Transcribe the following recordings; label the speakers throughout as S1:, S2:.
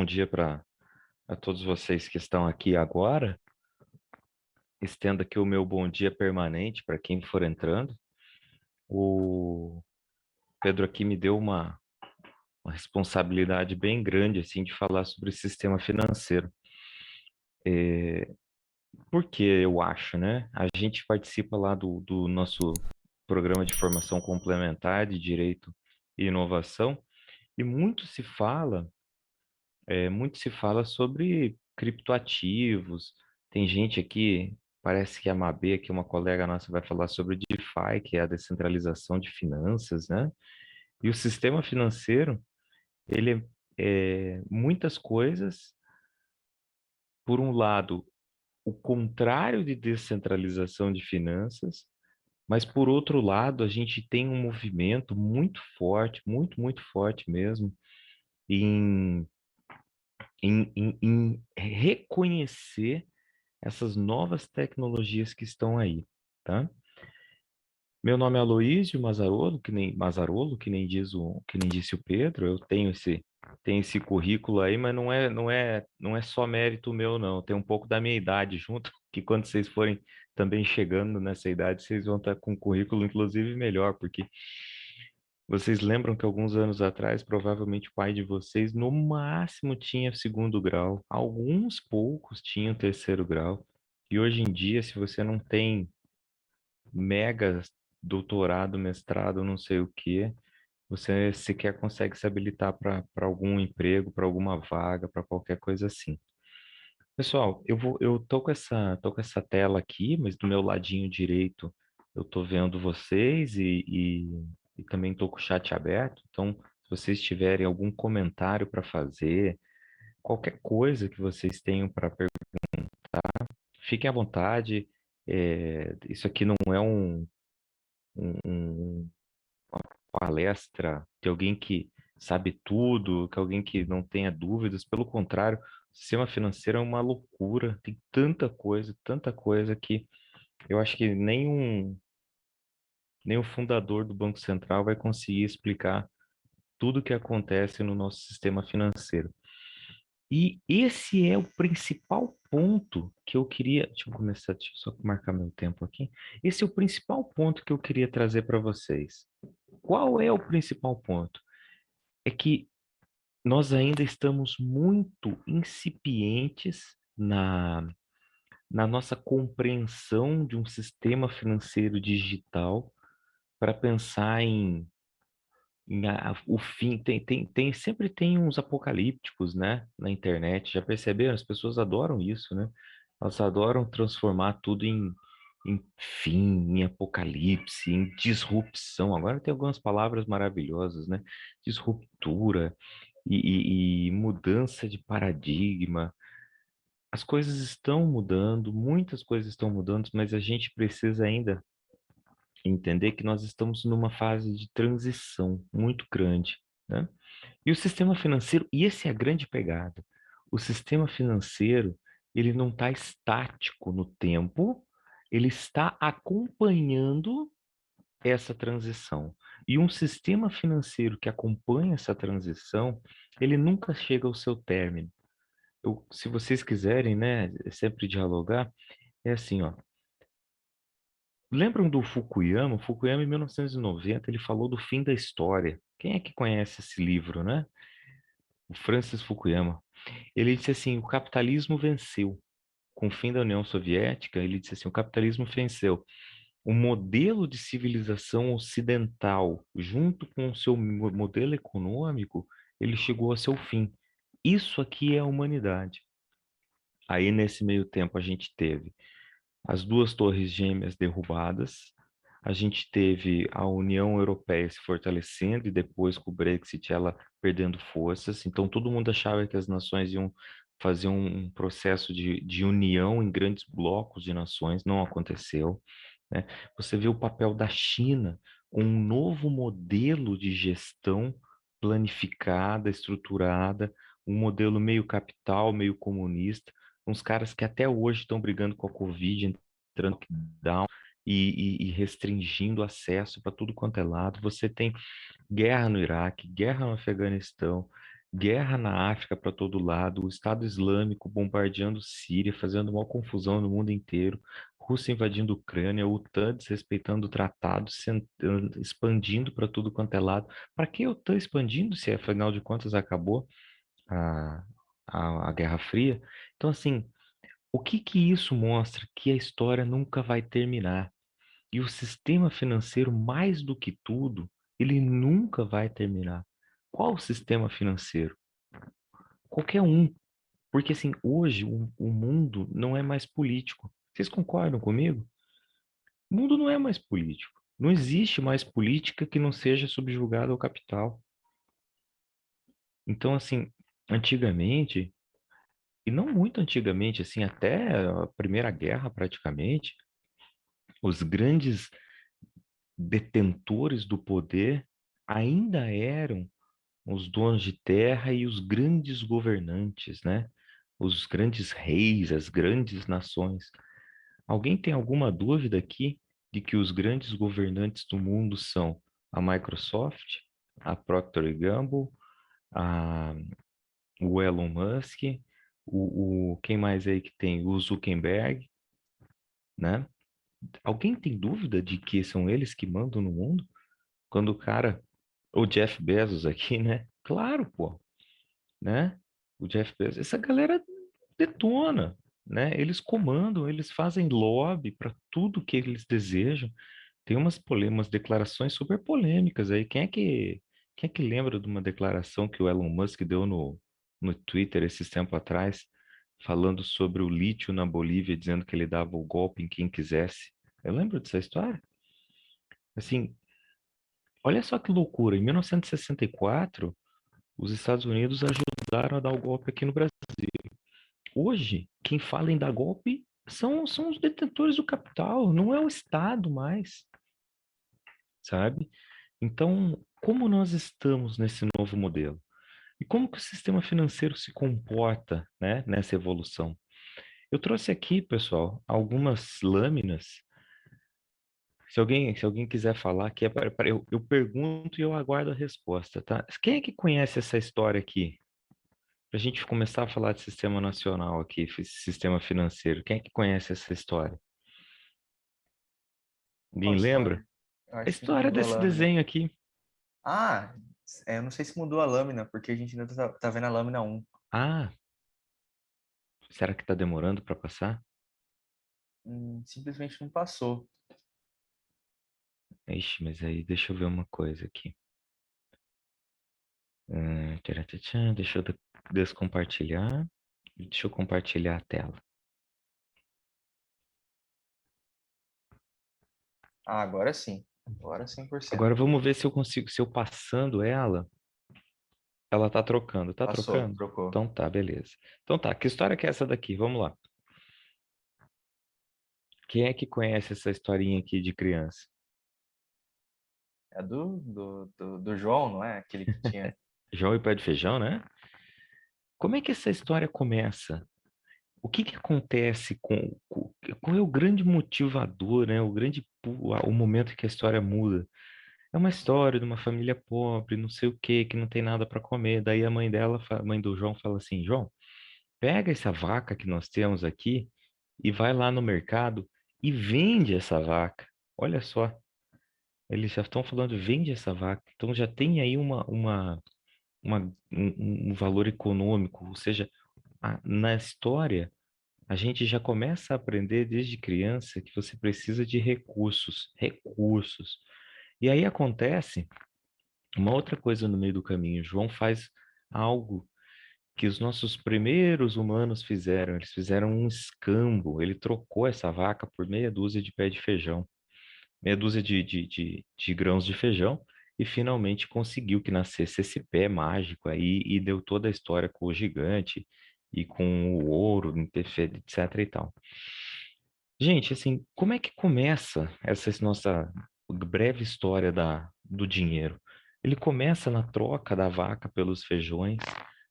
S1: bom dia para todos vocês que estão aqui agora. Estendo aqui o meu bom dia permanente para quem for entrando. O Pedro aqui me deu uma responsabilidade bem grande assim de falar sobre o sistema financeiro. Porque eu acho, né? A gente participa lá do nosso programa de formação complementar de Direito e Inovação e muito se fala sobre criptoativos. Tem gente aqui, parece que a Mabê, que é uma colega nossa, vai falar sobre DeFi, que é a descentralização de finanças, né? E o sistema financeiro, ele é muitas coisas. Por um lado, o contrário de descentralização de finanças, mas por outro lado, a gente tem um movimento muito forte, muito forte mesmo, em, em reconhecer essas novas tecnologias que estão aí, tá? Meu nome é Aloísio Mazarolo, que nem disse o Pedro. Eu tenho esse currículo aí, mas não é só mérito meu, não. Tem um pouco da minha idade junto, que quando vocês forem também chegando nessa idade, vocês vão estar com um currículo inclusive melhor, porque vocês lembram que alguns anos atrás, provavelmente o pai de vocês no máximo tinha segundo grau, alguns poucos tinham terceiro grau. E hoje em dia, se você não tem mega doutorado, mestrado, não sei o quê, você sequer consegue se habilitar para algum emprego, para alguma vaga, para qualquer coisa assim. Pessoal, eu tô com essa tela aqui, mas do meu ladinho direito eu tô vendo vocês e também tô com o chat aberto. Então, se vocês tiverem algum comentário para fazer, qualquer coisa que vocês tenham para perguntar, fiquem à vontade. Isso aqui não é uma palestra de alguém que sabe tudo, que alguém que não tenha dúvidas. Pelo contrário, o sistema financeiro é uma loucura. Tem tanta coisa que eu acho que nem o fundador do Banco Central vai conseguir explicar tudo o que acontece no nosso sistema financeiro. E esse é o principal ponto que eu queria. Deixa eu só marcar meu tempo aqui. Esse é o principal ponto que eu queria trazer para vocês. Qual é o principal ponto? É que nós ainda estamos muito incipientes na nossa compreensão de um sistema financeiro digital para pensar o fim. Sempre tem uns apocalípticos, né, na internet. Já perceberam? As pessoas adoram isso, né? Elas adoram transformar tudo em fim, em apocalipse, em disrupção. Agora tem algumas palavras maravilhosas, né? Disruptura e mudança de paradigma. As coisas estão mudando, muitas coisas estão mudando, mas a gente precisa ainda entender que nós estamos numa fase de transição muito grande, né? E o sistema financeiro, e essa é a grande pegada, o sistema financeiro, ele não está estático no tempo, ele está acompanhando essa transição. E um sistema financeiro que acompanha essa transição, ele nunca chega ao seu término. Se vocês quiserem, né, sempre dialogar, é assim, ó. Lembram do Fukuyama? O Fukuyama, em 1990, ele falou do fim da história. Quem é que conhece esse livro, né? O Francis Fukuyama. Ele disse assim: o capitalismo venceu. Com o fim da União Soviética, ele disse assim: o capitalismo venceu. O modelo de civilização ocidental, junto com o seu modelo econômico, ele chegou a seu fim. Isso aqui é a humanidade. Aí, nesse meio tempo, a gente teve as duas torres gêmeas derrubadas, a gente teve a União Europeia se fortalecendo e depois com o Brexit ela perdendo forças. Então todo mundo achava que as nações iam fazer um processo de união em grandes blocos de nações, não aconteceu, né? Você vê o papel da China com um novo modelo de gestão planificada, estruturada, um modelo meio capital, meio comunista, uns caras que até hoje estão brigando com a Covid, entrando em lockdown e restringindo acesso para tudo quanto é lado. Você tem guerra no Iraque, guerra no Afeganistão, guerra na África para todo lado, o Estado Islâmico bombardeando Síria, fazendo uma confusão no mundo inteiro, Rússia invadindo Ucrânia, a OTAN desrespeitando o tratado, expandindo para tudo quanto é lado. Para que a OTAN expandindo se afinal de contas acabou a, a Guerra Fria? Então, assim, o que que isso mostra? Que a história nunca vai terminar. E o sistema financeiro, mais do que tudo, ele nunca vai terminar. Qual o sistema financeiro? Qualquer um. Porque, assim, hoje o mundo não é mais político. Vocês concordam comigo? O mundo não é mais político. Não existe mais política que não seja subjugada ao capital. Então, assim, antigamente, e não muito antigamente, assim, até a Primeira Guerra praticamente, os grandes detentores do poder ainda eram os donos de terra e os grandes governantes, né? Os grandes reis, as grandes nações. Alguém tem alguma dúvida aqui de que os grandes governantes do mundo são a Microsoft, a Procter Gamble, a, o Elon Musk, quem mais aí que tem? O Zuckerberg, né? Alguém tem dúvida de que são eles que mandam no mundo? Quando o cara, o Jeff Bezos aqui, né? Claro, pô, né? O Jeff Bezos, essa galera detona, né? Eles comandam, eles fazem lobby para tudo que eles desejam. Tem umas declarações super polêmicas aí. Quem é que lembra de uma declaração que o Elon Musk deu no Twitter esses tempos atrás, falando sobre o lítio na Bolívia, dizendo que ele dava o golpe em quem quisesse? Eu lembro dessa história. Assim, olha só que loucura. Em 1964, os Estados Unidos ajudaram a dar o golpe aqui no Brasil. Hoje, quem fala em dar golpe são os detentores do capital, não é o Estado mais, sabe? Então, como nós estamos nesse novo modelo? E como que o sistema financeiro se comporta, né, nessa evolução? Eu trouxe aqui, pessoal, algumas lâminas. Se alguém quiser falar, que é eu pergunto e eu aguardo a resposta, tá? Quem é que conhece essa história aqui? Para a gente começar a falar de sistema nacional aqui, sistema financeiro. Quem é que conhece essa história?
S2: Qual
S1: Ninguém lembra?
S2: história? Eu
S1: A
S2: acho que
S1: história
S2: mudou a
S1: desse
S2: lâmina.
S1: desenho aqui.
S2: Ah, eu não sei se mudou a lâmina, porque a gente ainda tá vendo a lâmina um.
S1: Ah, será que está demorando para passar?
S2: Simplesmente não passou.
S1: Ixi, mas aí deixa eu ver uma coisa aqui. Deixa eu descompartilhar. Deixa eu compartilhar a tela.
S2: Ah, agora sim. Agora 100%.
S1: Agora vamos ver se eu consigo, se eu passando ela, ela tá trocando. Tá
S2: Passou,
S1: trocando?
S2: trocou.
S1: Então tá, beleza. Então tá, que história que é essa daqui? Vamos lá. Quem é que conhece essa historinha aqui de criança?
S2: É do João, não é? Aquele que tinha.
S1: João e Pé de Feijão, né? Como é que essa história começa? O que que acontece qual é o grande motivador, né? O momento que a história muda. É uma história de uma família pobre, não sei o quê, que não tem nada para comer. Daí a mãe dela, a mãe do João fala assim: João, pega essa vaca que nós temos aqui e vai lá no mercado e vende essa vaca. Olha só, eles já estão falando, vende essa vaca. Então já tem aí um valor econômico, ou seja, na história a gente já começa a aprender desde criança que você precisa de recursos, recursos. E aí acontece uma outra coisa no meio do caminho. João faz algo que os nossos primeiros humanos fizeram. Eles fizeram um escambo. Ele trocou essa vaca por meia dúzia de pé de feijão, meia dúzia de grãos de feijão, e finalmente conseguiu que nascesse esse pé mágico aí e deu toda a história com o gigante e com o ouro, etc e tal. Gente, assim, como é que começa essa nossa breve história do dinheiro? Ele começa na troca da vaca pelos feijões,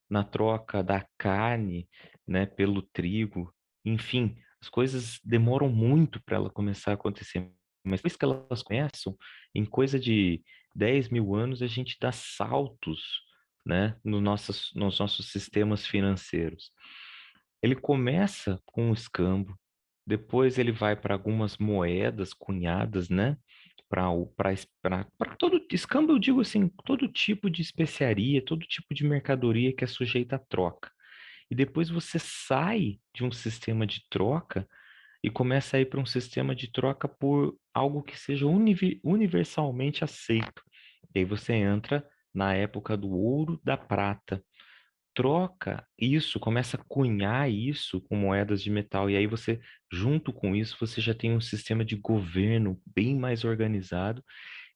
S1: na troca da carne, né, pelo trigo. Enfim, as coisas demoram muito para ela começar a acontecer. Mas depois que elas começam, em coisa de 10 mil anos, a gente dá saltos, né, nos nossos sistemas financeiros. Ele começa com o escambo, depois ele vai para algumas moedas cunhadas, né? Para todo escambo, eu digo assim, todo tipo de especiaria, todo tipo de mercadoria que é sujeita a troca. E depois você sai de um sistema de troca e começa a ir para um sistema de troca por algo que seja universalmente aceito. E aí você entra na época do ouro, da prata, troca isso, começa a cunhar isso com moedas de metal, e aí você, junto com isso, você já tem um sistema de governo bem mais organizado,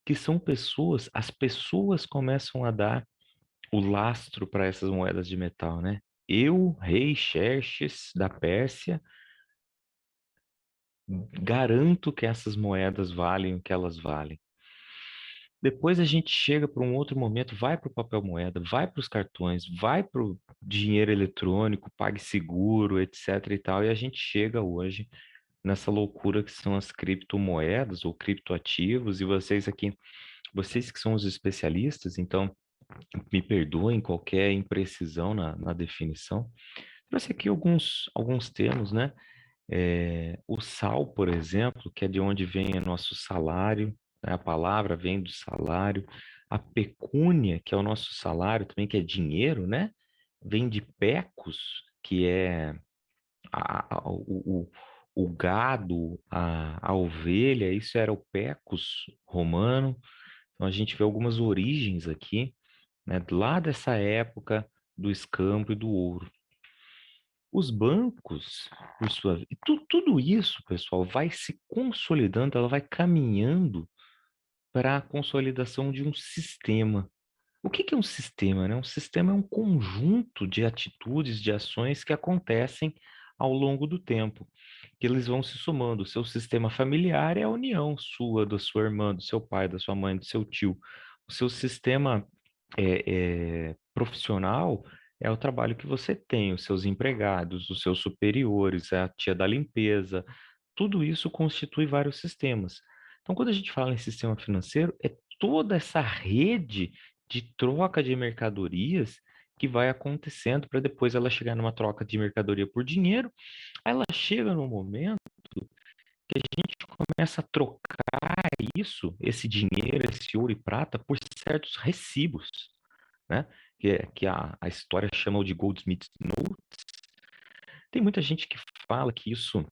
S1: que são pessoas, as pessoas começam a dar o lastro para essas moedas de metal, né? Eu, rei Xerxes da Pérsia, garanto que essas moedas valem o que elas valem. Depois a gente chega para um outro momento, vai para o papel moeda, vai para os cartões, vai para o dinheiro eletrônico, PagSeguro, etc e tal, e a gente chega hoje nessa loucura que são as criptomoedas ou criptoativos, e vocês aqui, vocês que são os especialistas, então me perdoem qualquer imprecisão na definição. Trouxe aqui alguns termos, né? O sal, por exemplo, que é de onde vem o nosso salário, né? A palavra vem do salário. A pecúnia, que é o nosso salário também, que é dinheiro, né? Vem de pecus, que é o gado, a ovelha, isso era o pecus romano. Então a gente vê algumas origens aqui, né? Lá dessa época do escambo e do ouro. Os bancos, por sua vez, tudo isso, pessoal, vai se consolidando, ela vai caminhando para a consolidação de um sistema. O que que é um sistema, né? Um sistema é um conjunto de atitudes, de ações que acontecem ao longo do tempo, que eles vão se somando. O seu sistema familiar é a união sua, da sua irmã, do seu pai, da sua mãe, do seu tio. O seu sistema profissional é o trabalho que você tem, os seus empregados, os seus superiores, a tia da limpeza, tudo isso constitui vários sistemas. Então, quando a gente fala em sistema financeiro, é toda essa rede de troca de mercadorias que vai acontecendo para depois ela chegar numa troca de mercadoria por dinheiro. Aí ela chega no momento que a gente começa a trocar isso, esse dinheiro, esse ouro e prata, por certos recibos, né? Que a história chama de Goldsmith's Note. Tem muita gente que fala que isso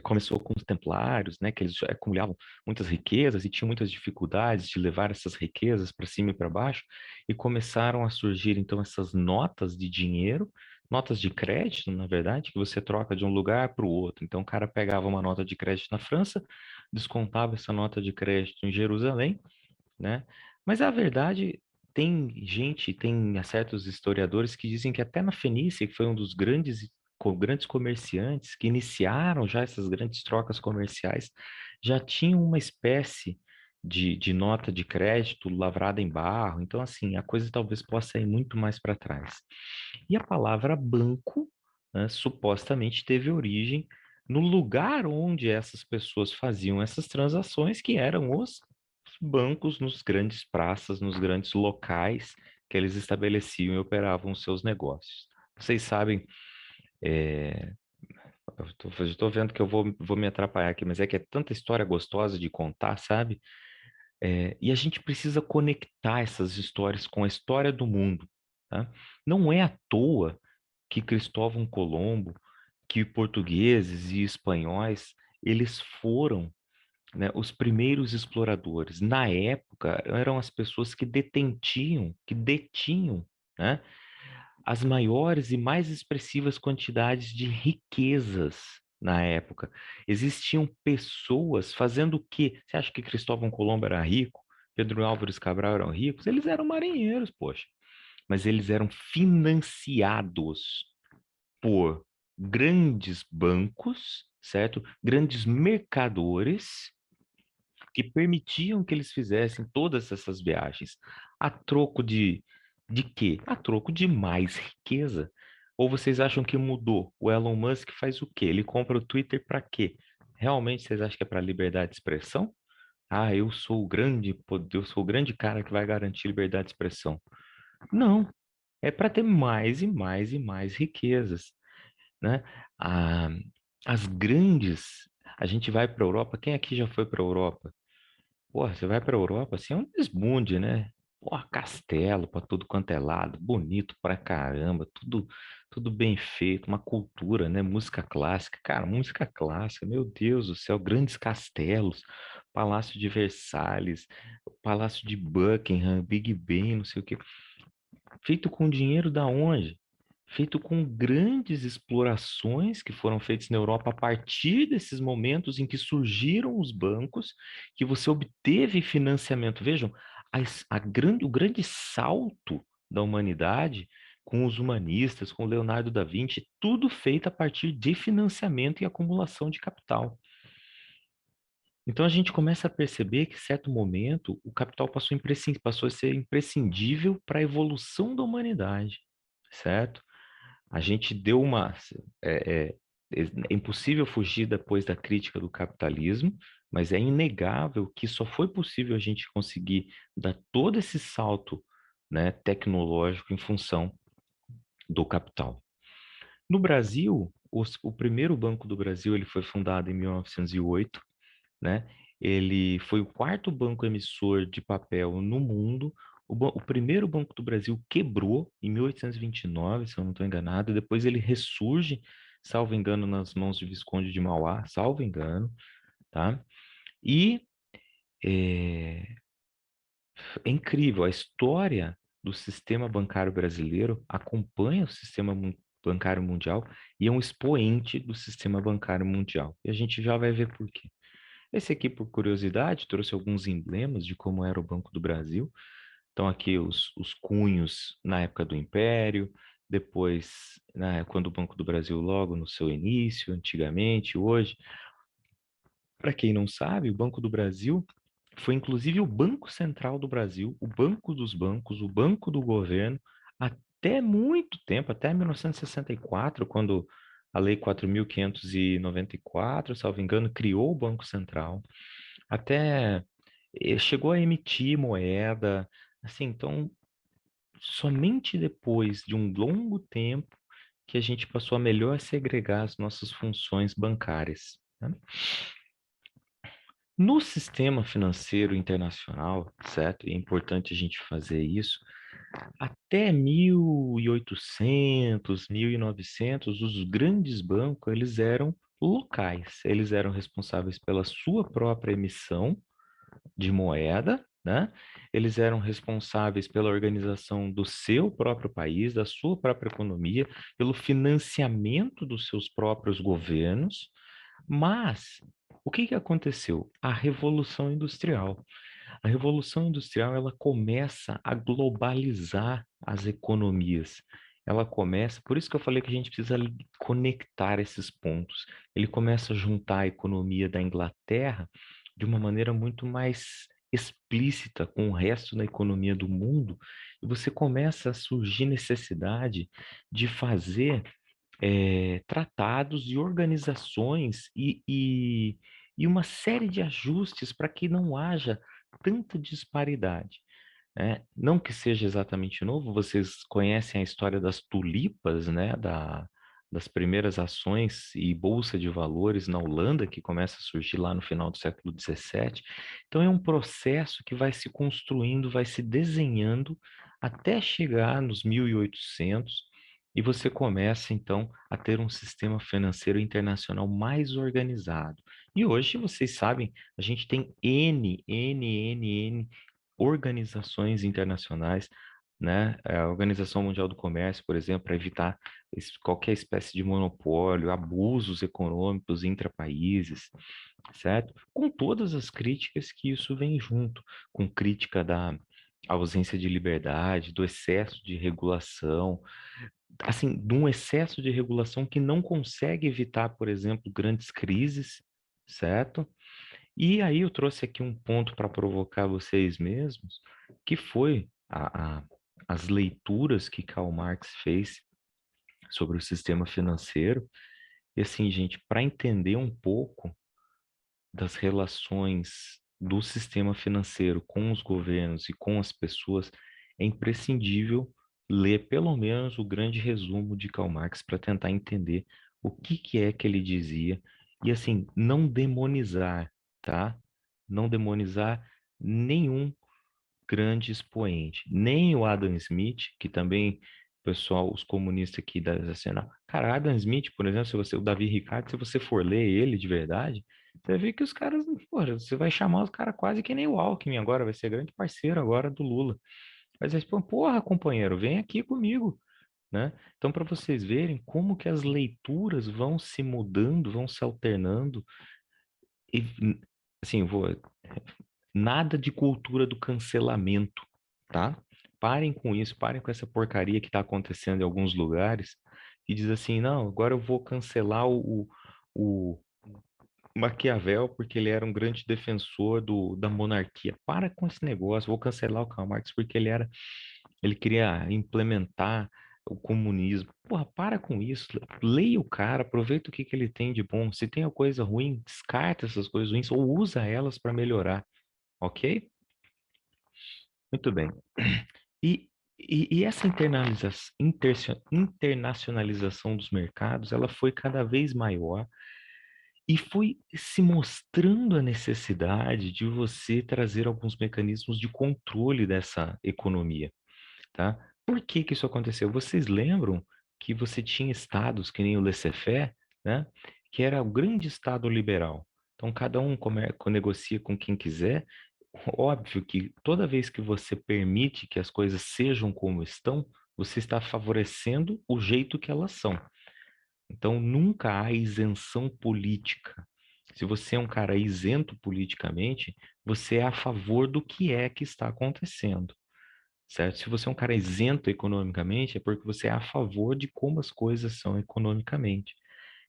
S1: começou com os templários, né, que eles acumulavam muitas riquezas e tinham muitas dificuldades de levar essas riquezas para cima e para baixo, e começaram a surgir então essas notas de dinheiro, notas de crédito, na verdade, que você troca de um lugar para o outro. Então o cara pegava uma nota de crédito na França, descontava essa nota de crédito em Jerusalém, né? Mas a verdade, tem gente, tem certos historiadores que dizem que até na Fenícia, que foi um dos grandes comerciantes que iniciaram já essas grandes trocas comerciais, já tinham uma espécie de nota de crédito lavrada em barro. Então, assim, a coisa talvez possa ir muito mais para trás. E a palavra banco, né, supostamente teve origem no lugar onde essas pessoas faziam essas transações, que eram os bancos nos grandes praças, nos grandes locais que eles estabeleciam e operavam os seus negócios. Vocês sabem, é, eu estou vendo que eu vou me atrapalhar aqui, mas é que é tanta história gostosa de contar, sabe? E a gente precisa conectar essas histórias com a história do mundo, tá? Não é à toa que Cristóvão Colombo, que portugueses e espanhóis, eles foram, né, os primeiros exploradores. Na época, eram as pessoas que detinham, né, as maiores e mais expressivas quantidades de riquezas na época. Existiam pessoas fazendo o quê? Você acha que Cristóvão Colombo era rico? Pedro Álvares Cabral eram ricos? Eles eram marinheiros, poxa. Mas eles eram financiados por grandes bancos, certo? Grandes mercadores que permitiam que eles fizessem todas essas viagens. A troco de quê? A troco de mais riqueza. Ou vocês acham que mudou? O Elon Musk faz o quê? Ele compra o Twitter para quê? Realmente vocês acham que é para liberdade de expressão? Ah, eu sou o grande cara que vai garantir liberdade de expressão. Não, é para ter mais e mais e mais riquezas, né? A, as grandes, a gente vai para a Europa, quem aqui já foi para a Europa? Porra, você vai para a Europa, assim, é um desbunde, né? Porra, castelo para tudo quanto é lado, bonito pra caramba, tudo bem feito, uma cultura, né? Música clássica, cara, música clássica, meu Deus do céu, grandes castelos, Palácio de Versalhes, Palácio de Buckingham, Big Ben, não sei o quê. Feito com dinheiro da onde? Feito com grandes explorações que foram feitas na Europa a partir desses momentos em que surgiram os bancos, que você obteve financiamento. Vejam, o grande salto da humanidade com os humanistas, com Leonardo da Vinci, tudo feito a partir de financiamento e acumulação de capital. Então a gente começa a perceber que, em certo momento, o capital passou a ser imprescindível para a evolução da humanidade, certo? A gente deu uma. É, é impossível fugir depois da crítica do capitalismo, mas é inegável que só foi possível a gente conseguir dar todo esse salto, né, tecnológico em função do capital. No Brasil, o primeiro Banco do Brasil ele foi fundado em 1908, né? Ele foi o quarto banco emissor de papel no mundo. O primeiro Banco do Brasil quebrou em 1829, se eu não estou enganado. Depois ele ressurge, salvo engano, nas mãos de Visconde de Mauá, salvo engano, tá? E é, é incrível, a história do sistema bancário brasileiro acompanha o sistema bancário mundial e é um expoente do sistema bancário mundial. E a gente já vai ver por quê. Esse aqui, por curiosidade, trouxe alguns emblemas de como era o Banco do Brasil. Então, aqui os cunhos na época do Império, depois, né, quando o Banco do Brasil, logo no seu início, antigamente, hoje. Para quem não sabe, o Banco do Brasil foi inclusive o Banco Central do Brasil, o banco dos bancos, o banco do governo, até muito tempo, até 1964, quando a Lei 4.594, salvo engano, criou o Banco Central, até chegou a emitir moeda, assim, então, somente depois de um longo tempo que a gente passou a melhor segregar as nossas funções bancárias, né? No sistema financeiro internacional, certo? E é importante a gente fazer isso. Até 1800, 1900, os grandes bancos, eles eram locais. Eles eram responsáveis pela sua própria emissão de moeda, né? Eles eram responsáveis pela organização do seu próprio país, da sua própria economia, pelo financiamento dos seus próprios governos. Mas o que que aconteceu? A Revolução Industrial. A Revolução Industrial ela começa a globalizar as economias. Ela começa, por isso que eu falei que a gente precisa conectar esses pontos. Ele começa a juntar a economia da Inglaterra de uma maneira muito mais explícita com o resto da economia do mundo, e você começa a surgir necessidade de fazer tratados e organizações e uma série de ajustes para que não haja tanta disparidade, né? Não que seja exatamente novo, vocês conhecem a história das tulipas, né? Das primeiras ações e bolsa de valores na Holanda, que começa a surgir lá no final do século XVII. Então, é um processo que vai se construindo, vai se desenhando até chegar nos 1800, e você começa, então, a ter um sistema financeiro internacional mais organizado. E hoje, vocês sabem, a gente tem N organizações internacionais, né? A Organização Mundial do Comércio, por exemplo, para evitar qualquer espécie de monopólio, abusos econômicos intrapaíses, certo? Com todas as críticas que isso vem junto, com crítica da ausência de liberdade, do excesso de regulação, assim, de um excesso de regulação que não consegue evitar, por exemplo, grandes crises, certo? E aí eu trouxe aqui um ponto para provocar vocês mesmos, que foi as leituras que Karl Marx fez sobre o sistema financeiro. E assim, gente, para entender um pouco das relações do sistema financeiro com os governos e com as pessoas, é imprescindível ler pelo menos o grande resumo de Karl Marx para tentar entender o que que é que ele dizia e assim, não demonizar, tá? Não demonizar nenhum grande expoente, nem o Adam Smith, que também pessoal, os comunistas aqui da cena. Cara, Adam Smith, por exemplo, se você, o Davi Ricardo, se você for ler ele de verdade, você vai ver que os caras, porra, você vai chamar os caras quase que nem o Alckmin agora, vai ser grande parceiro agora do Lula. Mas eles falam, porra, companheiro, vem aqui comigo, né? Então, para vocês verem como que as leituras vão se mudando, vão se alternando, e, assim, nada de cultura do cancelamento, tá? Parem com isso, parem com essa porcaria que está acontecendo em alguns lugares, e diz assim, não, agora eu vou cancelar o Maquiavel porque ele era um grande defensor da monarquia. Para com esse negócio, vou cancelar o Karl Marx porque ele queria implementar o comunismo. Porra, para com isso. Leia o cara, aproveita o que que ele tem de bom. Se tem uma coisa ruim, descarta essas coisas ruins ou usa elas para melhorar, ok? Muito bem. E, e essa internacionalização dos mercados, ela foi cada vez maior e foi se mostrando a necessidade de você trazer alguns mecanismos de controle dessa economia, tá? Por que que isso aconteceu? Vocês lembram que você tinha estados que nem o laissez-faire, né? Que era o grande estado liberal. Então, cada um negocia com quem quiser. Óbvio que toda vez que você permite que as coisas sejam como estão, você está favorecendo o jeito que elas são. Então, nunca há isenção política. Se você é um cara isento politicamente, você é a favor do que é que está acontecendo, certo? Se você é um cara isento economicamente, é porque você é a favor de como as coisas são economicamente.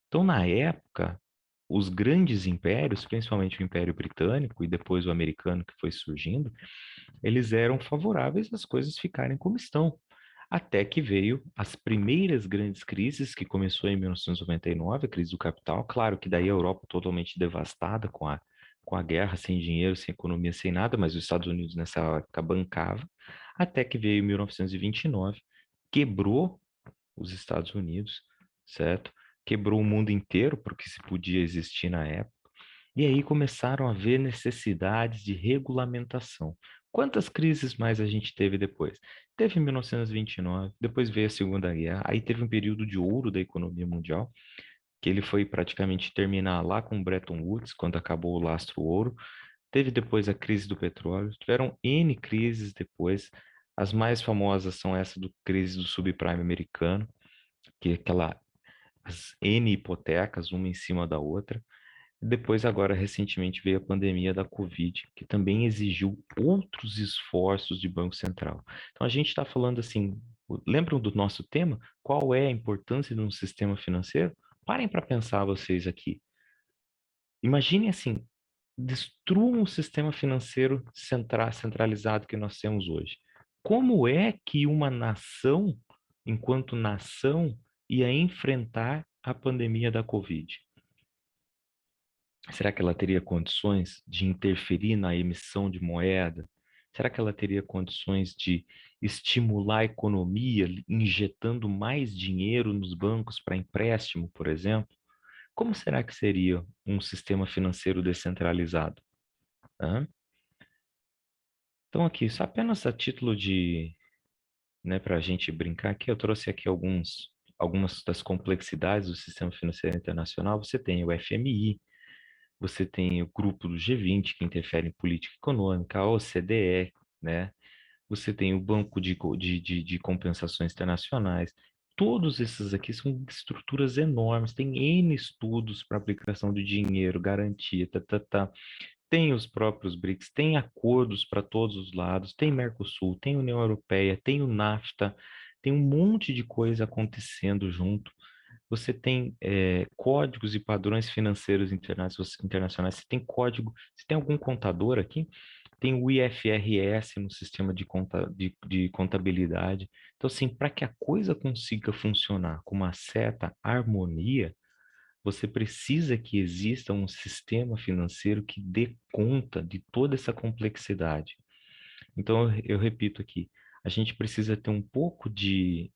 S1: Então, na época, os grandes impérios, principalmente o Império Britânico e depois o americano que foi surgindo, eles eram favoráveis às coisas ficarem como estão. Até que veio as primeiras grandes crises, que começou em 1999, a crise do capital. Claro que daí a Europa totalmente devastada com a guerra, sem dinheiro, sem economia, sem nada, mas os Estados Unidos nessa época bancava. Até que veio em 1929, quebrou os Estados Unidos, certo? Quebrou o mundo inteiro, porque se podia existir na época. E aí começaram a haver necessidades de regulamentação. Quantas crises mais a gente teve depois? Teve em 1929, depois veio a Segunda Guerra, aí teve um período de ouro da economia mundial, que ele foi praticamente terminar lá com Bretton Woods, quando acabou o lastro ouro. Teve depois a crise do petróleo, tiveram N crises depois. As mais famosas são essa do crise do subprime americano, que é as N hipotecas, uma em cima da outra. Depois, agora, recentemente, veio a pandemia da Covid, que também exigiu outros esforços de Banco Central. Então, a gente está falando assim, lembram do nosso tema? Qual é a importância de um sistema financeiro? Parem para pensar vocês aqui. Imaginem assim, destruam o sistema financeiro centralizado que nós temos hoje. Como é que uma nação, enquanto nação, ia enfrentar a pandemia da Covid? Será que ela teria condições de interferir na emissão de moeda? Será que ela teria condições de estimular a economia, injetando mais dinheiro nos bancos para empréstimo, por exemplo? Como será que seria um sistema financeiro descentralizado? Hã? Então, aqui, só apenas a título de, né, para a gente brincar aqui, eu trouxe aqui algumas das complexidades do sistema financeiro internacional. Você tem o FMI, você tem o grupo do G20, que interfere em política econômica, a OCDE, né? Você tem o Banco de Compensações Internacionais. Todos esses aqui são estruturas enormes, tem N estudos para aplicação de dinheiro, garantia, Tem os próprios BRICS, tem acordos para todos os lados, tem Mercosul, tem União Europeia, tem o NAFTA, tem um monte de coisa acontecendo junto. Você tem códigos e padrões financeiros internacionais, você tem código, você tem algum contador aqui? Tem o IFRS no sistema de contabilidade. Então, assim, para que a coisa consiga funcionar com uma certa harmonia, você precisa que exista um sistema financeiro que dê conta de toda essa complexidade. Então, eu repito aqui, A gente precisa ter um pouco de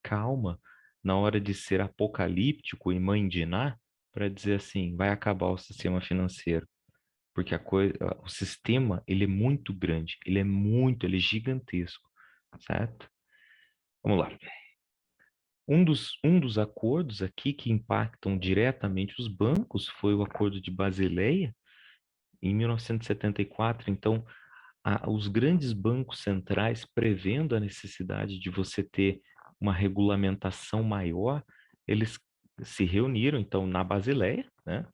S1: calma na hora de ser apocalíptico e mãe de Ná para dizer assim, vai acabar o sistema financeiro, porque o sistema, ele é muito grande, ele é gigantesco, certo? Vamos lá. Um dos acordos aqui que impactam diretamente os bancos foi o Acordo de Basileia, em 1974. Então, os grandes bancos centrais, prevendo a necessidade de você ter uma regulamentação maior, eles se reuniram, então, na Basileia, né?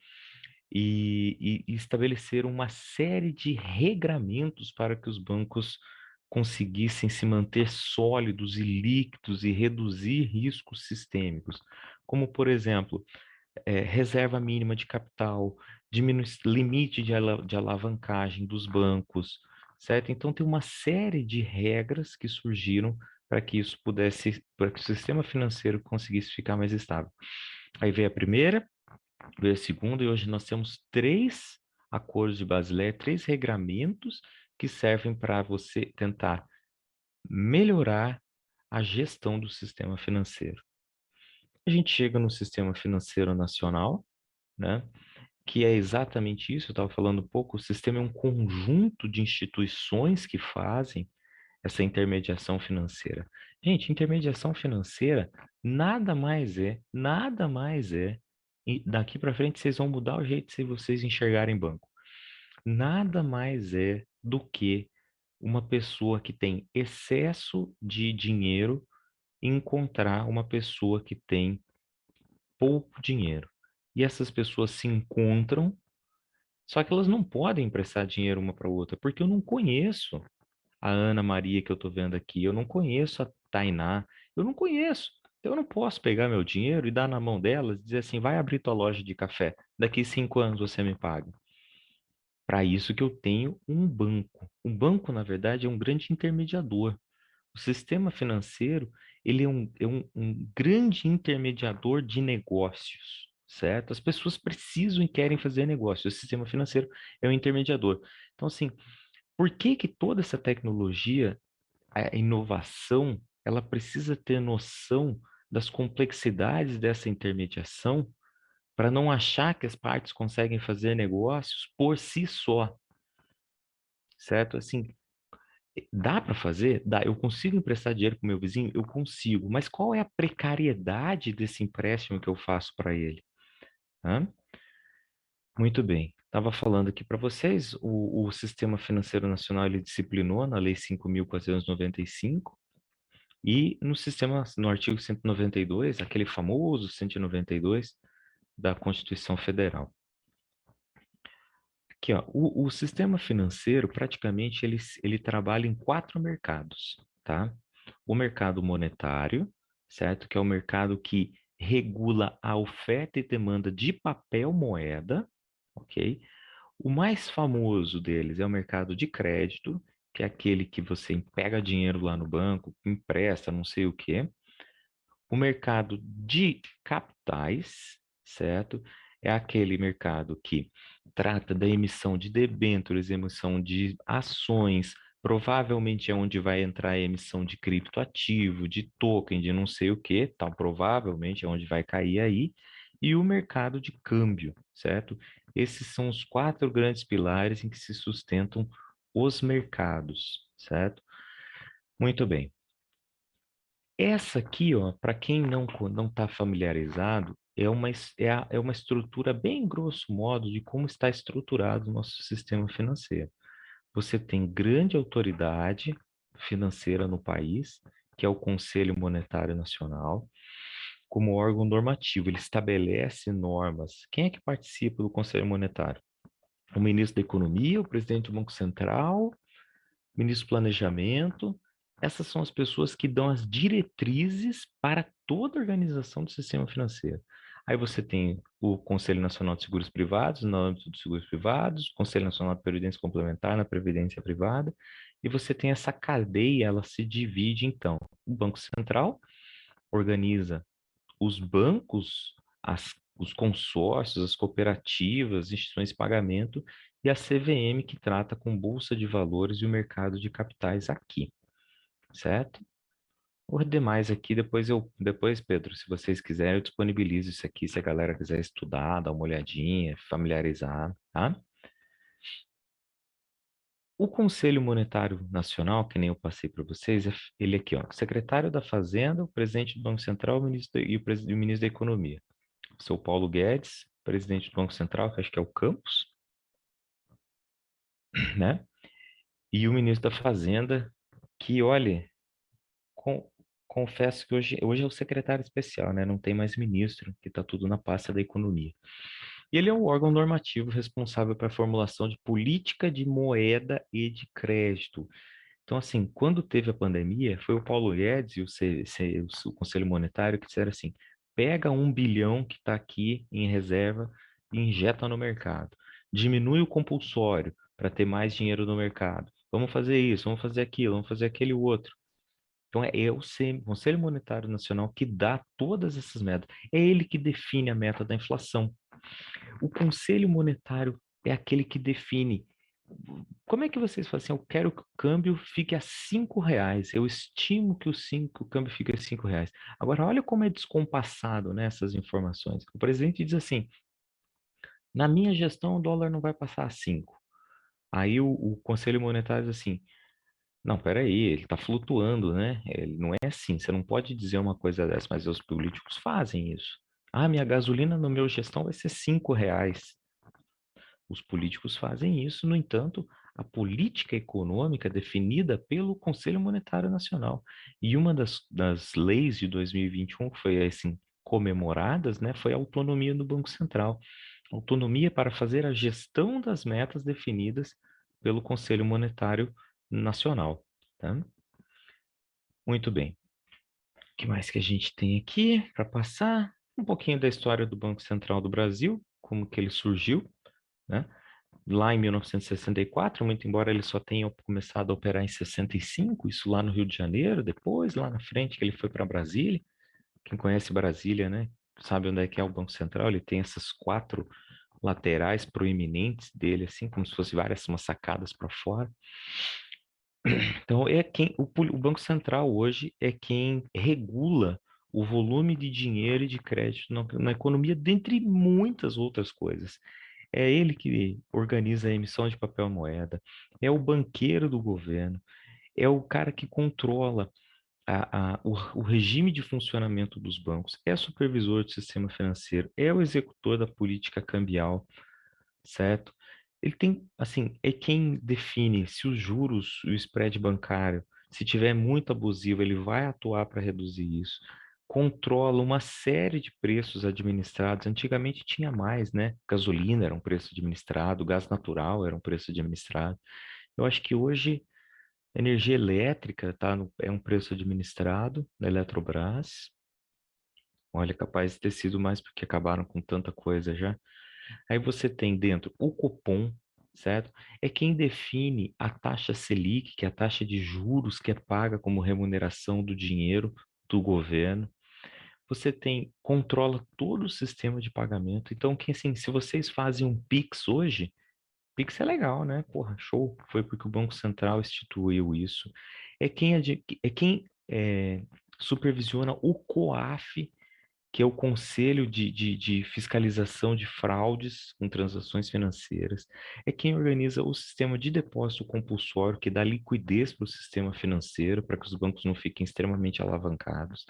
S1: E estabeleceram uma série de regramentos para que os bancos conseguissem se manter sólidos e líquidos e reduzir riscos sistêmicos, como, por exemplo, reserva mínima de capital, limite de alavancagem dos bancos, certo? Então, tem uma série de regras que surgiram para que o sistema financeiro conseguisse ficar mais estável. Aí veio a primeira, veio a segunda, e hoje nós temos três acordos de Basileia, três regramentos que servem para você tentar melhorar a gestão do sistema financeiro. A gente chega no sistema financeiro nacional, né? Que é exatamente isso, eu estava falando um pouco, o sistema é um conjunto de instituições que fazem essa intermediação financeira. Gente, intermediação financeira nada mais é, e daqui para frente vocês vão mudar o jeito de vocês enxergarem banco. Nada mais é do que uma pessoa que tem excesso de dinheiro encontrar uma pessoa que tem pouco dinheiro. E essas pessoas se encontram, só que elas não podem emprestar dinheiro uma para outra, porque eu não conheço a Ana Maria que eu estou vendo aqui, eu não conheço a Tainá, eu não conheço. Então eu não posso pegar meu dinheiro e dar na mão delas e dizer assim, vai abrir tua loja de café, daqui 5 anos você me paga. Para isso que eu tenho um banco. O banco, na verdade, é um grande intermediador. O sistema financeiro, ele é um grande intermediador de negócios, certo? As pessoas precisam e querem fazer negócio. O sistema financeiro é um intermediador. Então, assim, por que que toda essa tecnologia, a inovação, ela precisa ter noção das complexidades dessa intermediação para não achar que as partes conseguem fazer negócios por si só, certo? Assim, dá para fazer? Dá. Eu consigo emprestar dinheiro para o meu vizinho? Eu consigo. Mas qual é a precariedade desse empréstimo que eu faço para ele? Hã? Muito bem. Estava falando aqui para vocês, o Sistema Financeiro Nacional ele disciplinou na Lei 5.495 e no sistema, no artigo 192, aquele famoso 192 da Constituição Federal. Aqui, ó, o sistema financeiro, praticamente, ele trabalha em quatro mercados, tá? O mercado monetário, certo? Que é o mercado que regula a oferta e demanda de papel moeda, ok? O mais famoso deles é o mercado de crédito, que é aquele que você pega dinheiro lá no banco, empresta, não sei o quê. O mercado de capitais, certo? É aquele mercado que trata da emissão de debêntures, emissão de ações, provavelmente é onde vai entrar a emissão de criptoativo, de token, de não sei o que, tal, provavelmente é onde vai cair aí, e o mercado de câmbio, certo? Esses são os quatro grandes pilares em que se sustentam os mercados, certo? Muito bem. Essa aqui, ó, para quem não está familiarizado, é uma estrutura bem grosso modo de como está estruturado o nosso sistema financeiro. Você tem grande autoridade financeira no país, que é o Conselho Monetário Nacional, como órgão normativo. Ele estabelece normas. Quem é que participa do Conselho Monetário? O ministro da Economia, o presidente do Banco Central, ministro do Planejamento. Essas são as pessoas que dão as diretrizes para toda a organização do sistema financeiro. Aí você tem o Conselho Nacional de Seguros Privados, no âmbito dos seguros privados, o Conselho Nacional de Previdência Complementar, na Previdência Privada, e você tem essa cadeia, ela se divide, então. O Banco Central organiza os bancos, os consórcios, as cooperativas, instituições de pagamento, e a CVM, que trata com Bolsa de Valores e o mercado de capitais aqui. certo? O demais aqui, depois, Pedro, se vocês quiserem, eu disponibilizo isso aqui, se a galera quiser estudar, dar uma olhadinha, familiarizar, tá? O Conselho Monetário Nacional, que nem eu passei para vocês, ele aqui, ó, secretário da Fazenda, o presidente do Banco Central e o ministro da Economia. O seu Paulo Guedes, presidente do Banco Central, que acho que é o Campos, né? E o ministro da Fazenda, que, olha, com- confesso que hoje é o secretário especial, né? Não tem mais ministro, que está tudo na pasta da economia. E ele é o órgão normativo responsável pela formulação de política de moeda e de crédito. Então, assim, quando teve a pandemia, foi o Paulo Guedes e o Conselho Monetário que disseram assim: pega 1 bilhão que está aqui em reserva e injeta no mercado. Diminui o compulsório para ter mais dinheiro no mercado. Vamos fazer isso, vamos fazer aquilo, vamos fazer aquele outro. Então, é o Conselho Monetário Nacional que dá todas essas metas. É ele que define a meta da inflação. O Conselho Monetário é aquele que define. Como é que vocês falam assim? Eu quero que o câmbio fique a R$ 5. Eu estimo que o câmbio fique a R$ 5. Agora, olha como é descompassado, né, essas informações. O presidente diz assim: na minha gestão, o dólar não vai passar a 5. Aí o Conselho Monetário diz assim: não, peraí, ele está flutuando, né? Ele não é assim. Você não pode dizer uma coisa dessa, mas os políticos fazem isso. Ah, minha gasolina no meu gestão vai ser R$ 5. Os políticos fazem isso, no entanto, a política econômica é definida pelo Conselho Monetário Nacional. E uma das leis de 2021 que foi assim comemoradas, né, foi a autonomia do Banco Central. Autonomia para fazer a gestão das metas definidas pelo Conselho Monetário Nacional. Tá? Muito bem. O que mais que a gente tem aqui para passar? Um pouquinho da história do Banco Central do Brasil, como que ele surgiu, né? Lá em 1964, muito embora ele só tenha começado a operar em 65, isso lá no Rio de Janeiro, depois lá na frente que ele foi para Brasília. Quem conhece Brasília, né, sabe onde é que é o Banco Central, ele tem essas quatro laterais proeminentes dele, assim, como se fossem várias umas sacadas para fora. Então, o Banco Central hoje é quem regula o volume de dinheiro e de crédito na economia, dentre muitas outras coisas. É ele que organiza a emissão de papel moeda, é o banqueiro do governo, é o cara que controla o regime de funcionamento dos bancos, é supervisor do sistema financeiro, é o executor da política cambial, certo? Ele tem, assim, é quem define se os juros, o spread bancário, se tiver muito abusivo, ele vai atuar para reduzir isso. Controla uma série de preços administrados. Antigamente tinha mais, né? Gasolina era um preço administrado, gás natural era um preço administrado. Eu acho que hoje energia elétrica é um preço administrado na Eletrobras. Olha, capaz de ter sido mais porque acabaram com tanta coisa já. Aí você tem dentro o cupom, certo? É quem define a taxa Selic, que é a taxa de juros que é paga como remuneração do dinheiro do governo. Você controla todo o sistema de pagamento. Então, que assim, se vocês fazem um Pix hoje, Pix é legal, né? Porra, show. Foi porque o Banco Central instituiu isso. É quem supervisiona o COAF, que é o Conselho de Fiscalização de Fraudes com Transações Financeiras, é quem organiza o sistema de depósito compulsório, que dá liquidez para o sistema financeiro, para que os bancos não fiquem extremamente alavancados,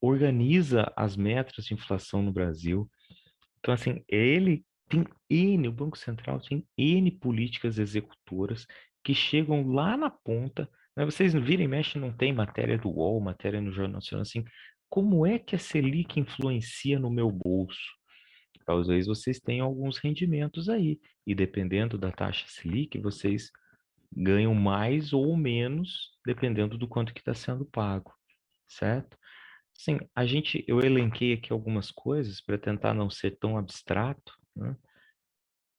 S1: organiza as metas de inflação no Brasil. Então, assim, o Banco Central tem N políticas executoras que chegam lá na ponta, né? Vocês não viram e mexem, não tem matéria do UOL, matéria no Jornal Nacional, assim, como é que a Selic influencia no meu bolso? Talvez vocês tenham alguns rendimentos aí, e dependendo da taxa Selic, vocês ganham mais ou menos, dependendo do quanto que está sendo pago, certo? Sim, eu elenquei aqui algumas coisas para tentar não ser tão abstrato, né?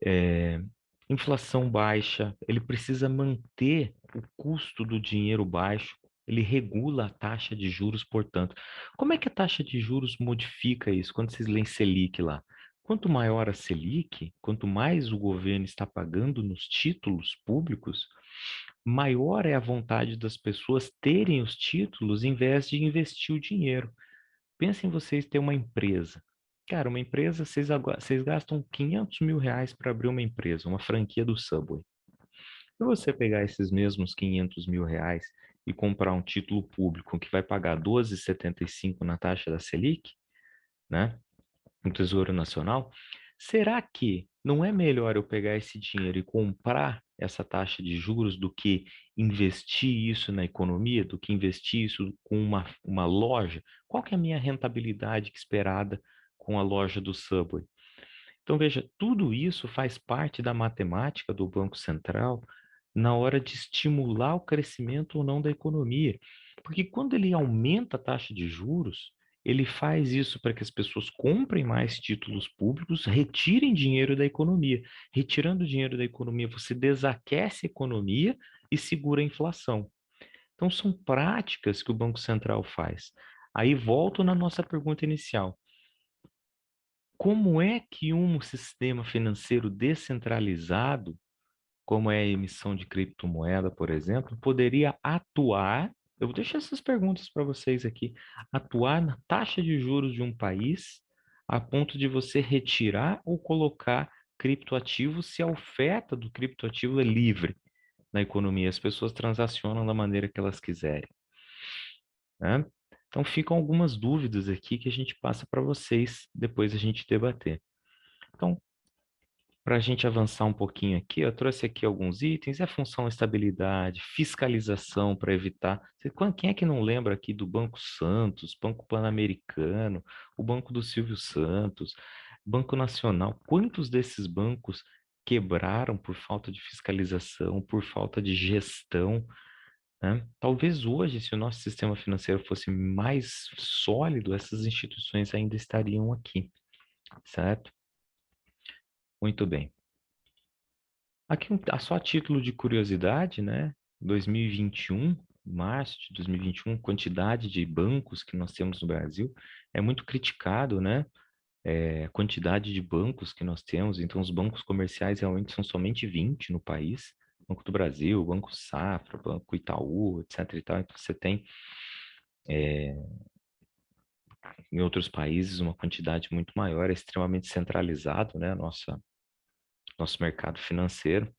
S1: É, inflação baixa, ele precisa manter o custo do dinheiro baixo, ele regula a taxa de juros, portanto. Como é que a taxa de juros modifica isso? Quando vocês leem Selic lá, quanto maior a Selic, quanto mais o governo está pagando nos títulos públicos, maior é a vontade das pessoas terem os títulos em vez de investir o dinheiro. Pensem vocês ter uma empresa. Cara, uma empresa, vocês gastam R$ 500.000 para abrir uma empresa, uma franquia do Subway. Se você pegar esses mesmos R$ 500.000 e comprar um título público que vai pagar 12,75 na taxa da Selic, né, no Tesouro Nacional, será que não é melhor eu pegar esse dinheiro e comprar essa taxa de juros do que investir isso na economia, do que investir isso com uma loja? Qual que é a minha rentabilidade esperada com a loja do Subway? Então, veja, tudo isso faz parte da matemática do Banco Central na hora de estimular o crescimento ou não da economia. Porque quando ele aumenta a taxa de juros, ele faz isso para que as pessoas comprem mais títulos públicos, retirem dinheiro da economia. Retirando dinheiro da economia, você desaquece a economia e segura a inflação. Então, são práticas que o Banco Central faz. Aí volto na nossa pergunta inicial. Como é que um sistema financeiro descentralizado, como é a emissão de criptomoeda, por exemplo, poderia atuar? Eu vou deixar essas perguntas para vocês aqui. Atuar na taxa de juros de um país a ponto de você retirar ou colocar criptoativos se a oferta do criptoativo é livre na economia. As pessoas transacionam da maneira que elas quiserem, né? Então ficam algumas dúvidas aqui que a gente passa para vocês depois a gente debater. Então, para a gente avançar um pouquinho aqui, eu trouxe aqui alguns itens, é função estabilidade, fiscalização para evitar. Quem é que não lembra aqui do Banco Santos, Banco Pan-Americano, o Banco do Silvio Santos, Banco Nacional? Quantos desses bancos quebraram por falta de fiscalização, por falta de gestão, né? Talvez hoje, se o nosso sistema financeiro fosse mais sólido, essas instituições ainda estariam aqui, certo? Muito bem. Aqui, só a título de curiosidade, né? 2021, março de 2021, quantidade de bancos que nós temos no Brasil é muito criticado, né? A quantidade de bancos que nós temos. Então, os bancos comerciais realmente são somente 20 no país. Banco do Brasil, Banco Safra, Banco Itaú, etc. e tal. Então, você tem, em outros países, uma quantidade muito maior, é extremamente centralizado, né? Nosso mercado financeiro.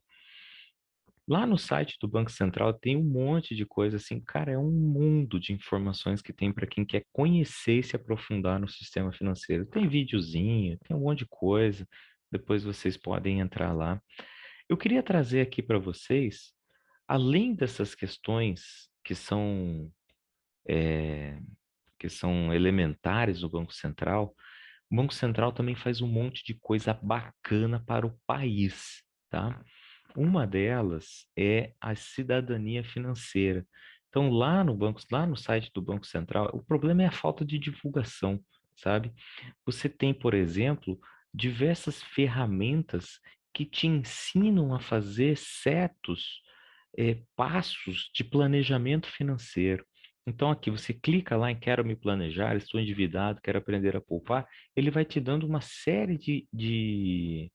S1: Lá no site do Banco Central tem um monte de coisa assim, cara, é um mundo de informações que tem para quem quer conhecer e se aprofundar no sistema financeiro. Tem videozinho, tem um monte de coisa. Depois vocês podem entrar lá. Eu queria trazer aqui para vocês, além dessas questões é, que são elementares do Banco Central, o Banco Central também faz um monte de coisa bacana para o país, tá? Uma delas é a cidadania financeira. Então, lá no site do Banco Central, o problema é a falta de divulgação, sabe? Você tem, por exemplo, diversas ferramentas que te ensinam a fazer certos passos de planejamento financeiro. Então, aqui você clica lá em Quero me planejar, estou endividado, quero aprender a poupar. Ele vai te dando uma série de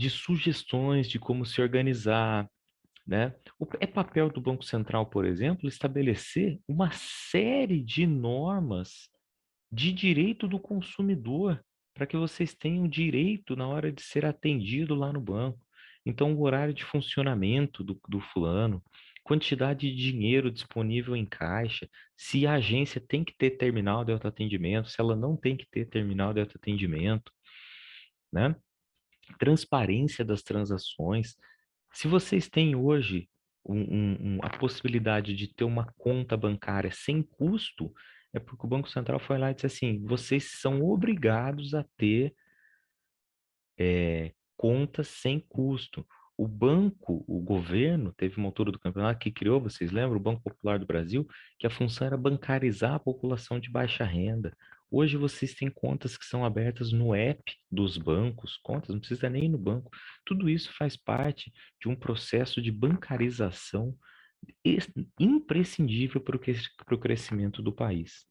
S1: sugestões de como se organizar, né? É papel do Banco Central, por exemplo, estabelecer uma série de normas de direito do consumidor, para que vocês tenham direito na hora de ser atendido lá no banco. Então, o horário de funcionamento do fulano, quantidade de dinheiro disponível em caixa, se a agência tem que ter terminal de autoatendimento, se ela não tem que ter terminal de autoatendimento, né? Transparência das transações. Se vocês têm hoje a possibilidade de ter uma conta bancária sem custo, é porque o Banco Central foi lá e disse assim: vocês são obrigados a ter contas sem custo. O banco, o governo, teve uma altura do campeonato que criou, vocês lembram, o Banco Popular do Brasil, que a função era bancarizar a população de baixa renda. Hoje vocês têm contas que são abertas no app dos bancos, contas, não precisa nem ir no banco. Tudo isso faz parte de um processo de bancarização imprescindível para o crescimento do país.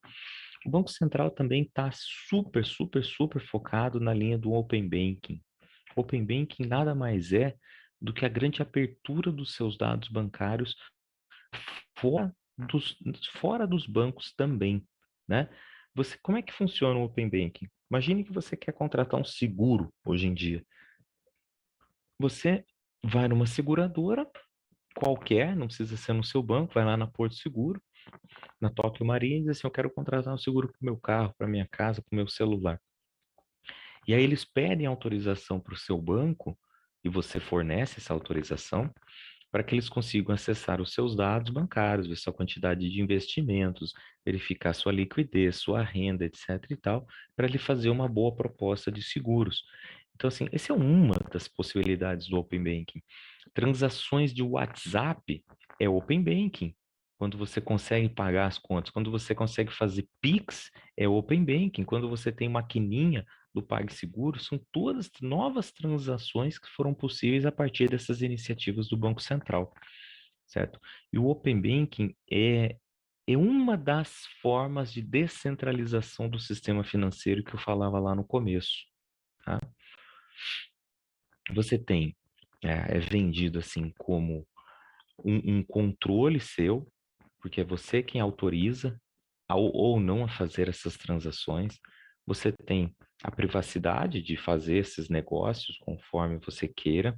S1: O Banco Central também está super, super, super focado na linha do Open Banking. Open Banking nada mais é do que a grande abertura dos seus dados bancários fora fora dos bancos também, né? Como é que funciona o Open Banking? Imagine que você quer contratar um seguro hoje em dia. Você vai numa seguradora qualquer, não precisa ser no seu banco, vai lá na Porto Seguro, na Tóquio Marinha e diz assim, eu quero contratar um seguro para o meu carro, para minha casa, para o meu celular. E aí eles pedem autorização para o seu banco e você fornece essa autorização para que eles consigam acessar os seus dados bancários, ver sua quantidade de investimentos, verificar sua liquidez, sua renda, etc. e tal, para ele fazer uma boa proposta de seguros. Então, assim, essa é uma das possibilidades do Open Banking. Transações de WhatsApp é Open Banking. Quando você consegue pagar as contas, quando você consegue fazer Pix, é Open Banking. Quando você tem maquininha do PagSeguro, são todas novas transações que foram possíveis a partir dessas iniciativas do Banco Central, certo? E o Open Banking é uma das formas de descentralização do sistema financeiro que eu falava lá no começo, tá? Você tem, é vendido assim como um controle seu, porque é você quem autoriza ou não a fazer essas transações. Você tem a privacidade de fazer esses negócios conforme você queira.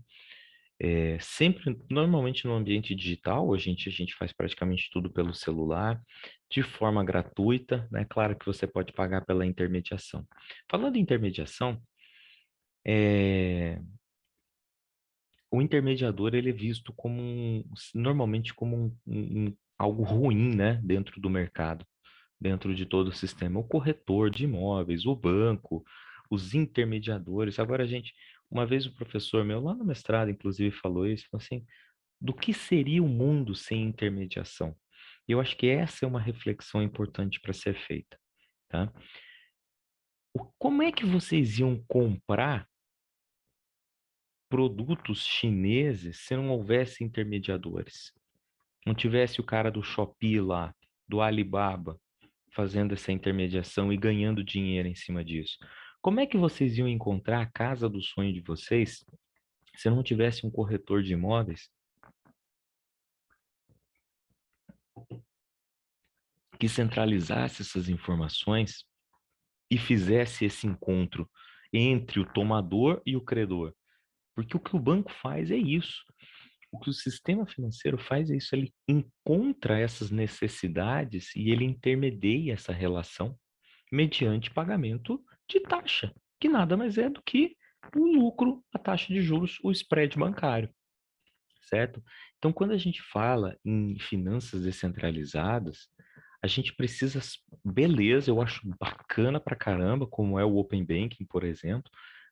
S1: Sempre, normalmente no ambiente digital, a gente faz praticamente tudo pelo celular, de forma gratuita, né? Claro que você pode pagar pela intermediação. Falando em intermediação, é, o intermediador ele é visto como normalmente como algo ruim, né, dentro do mercado, dentro de todo o sistema. O corretor de imóveis, o banco, os intermediadores. Agora, uma vez o professor meu lá no mestrado, inclusive, falou isso, falou assim, do que seria o mundo sem intermediação? E eu acho que essa é uma reflexão importante para ser feita, tá? Como é que vocês iam comprar produtos chineses se não houvesse intermediadores? Não tivesse o cara do Shopee lá, do Alibaba, fazendo essa intermediação e ganhando dinheiro em cima disso. Como é que vocês iam encontrar a casa do sonho de vocês se não tivesse um corretor de imóveis que centralizasse essas informações e fizesse esse encontro entre o tomador e o credor? Porque o que o banco faz é isso. O que o sistema financeiro faz é isso, ele encontra essas necessidades e ele intermedia essa relação mediante pagamento de taxa, que nada mais é do que o lucro, a taxa de juros, o spread bancário, certo? Então, quando a gente fala em finanças descentralizadas, a gente precisa, beleza, eu acho bacana pra caramba, como é o Open Banking, por exemplo,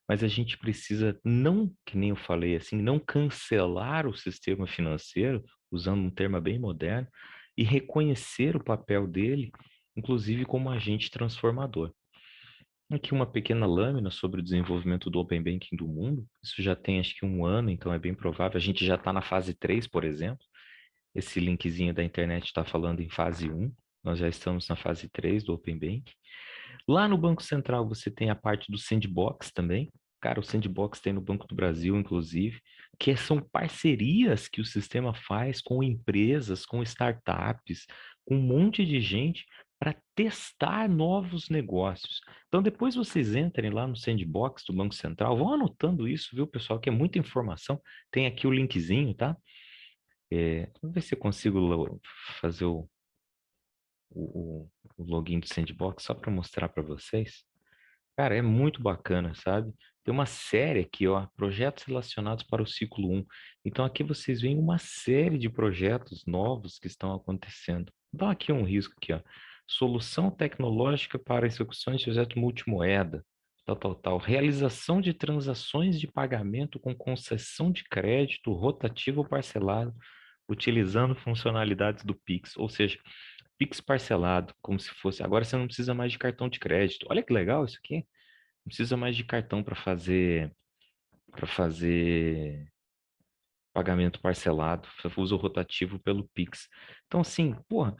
S1: mas a gente precisa não, que nem eu falei assim, não cancelar o sistema financeiro, usando um termo bem moderno, e reconhecer o papel dele, inclusive como agente transformador. Aqui uma pequena lâmina sobre o desenvolvimento do Open Banking do mundo. Isso já tem acho que um ano, então é bem provável. A gente já está na fase 3, por exemplo. Esse linkzinho da internet está falando em fase 1. Nós já estamos na fase 3 do Open Banking. Lá no Banco Central você tem a parte do Sandbox também. Cara, o Sandbox tem no Banco do Brasil, inclusive, que são parcerias que o sistema faz com empresas, com startups, com um monte de gente para testar novos negócios. Então, depois vocês entrem lá no Sandbox do Banco Central, vão anotando isso, viu, pessoal, que é muita informação. Tem aqui o linkzinho, tá? Vamos ver se eu consigo fazer o login do Sandbox só para mostrar para vocês. Cara, é muito bacana, sabe? Tem uma série aqui, ó, projetos relacionados para o ciclo um. Então aqui vocês veem uma série de projetos novos que estão acontecendo. Dá aqui um risco aqui, ó. Solução tecnológica para execuções de projeto multimoeda, tal, tal, tal. Realização de transações de pagamento com concessão de crédito rotativo ou parcelado, utilizando funcionalidades do Pix. Ou seja, Pix parcelado, como se fosse. Agora você não precisa mais de cartão de crédito. Olha que legal isso aqui. Não precisa mais de cartão para fazer pagamento parcelado. Você usa o rotativo pelo Pix. Então, assim, porra,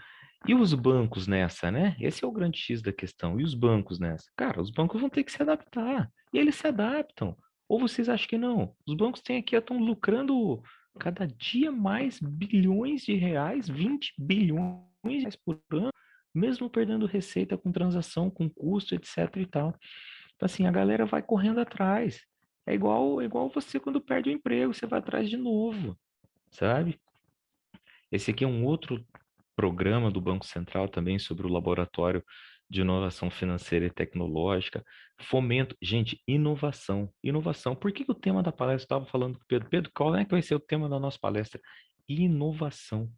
S1: e os bancos nessa, né? Esse é o grande X da questão. E os bancos nessa? Cara, os bancos vão ter que se adaptar. E eles se adaptam. Ou vocês acham que não? Os bancos têm aqui, estão lucrando cada dia mais bilhões de reais, 20 bilhões de reais por ano, mesmo perdendo receita com transação, com custo, etc e tal. Então, assim, a galera vai correndo atrás. É igual você quando perde o emprego, você vai atrás de novo, sabe? Esse aqui é um outro programa do Banco Central também sobre o laboratório de inovação financeira e tecnológica. Fomento, gente, inovação, inovação. Por que que o tema da palestra eu estava falando com o Pedro? Pedro, qual é que vai ser o tema da nossa palestra? Inovação.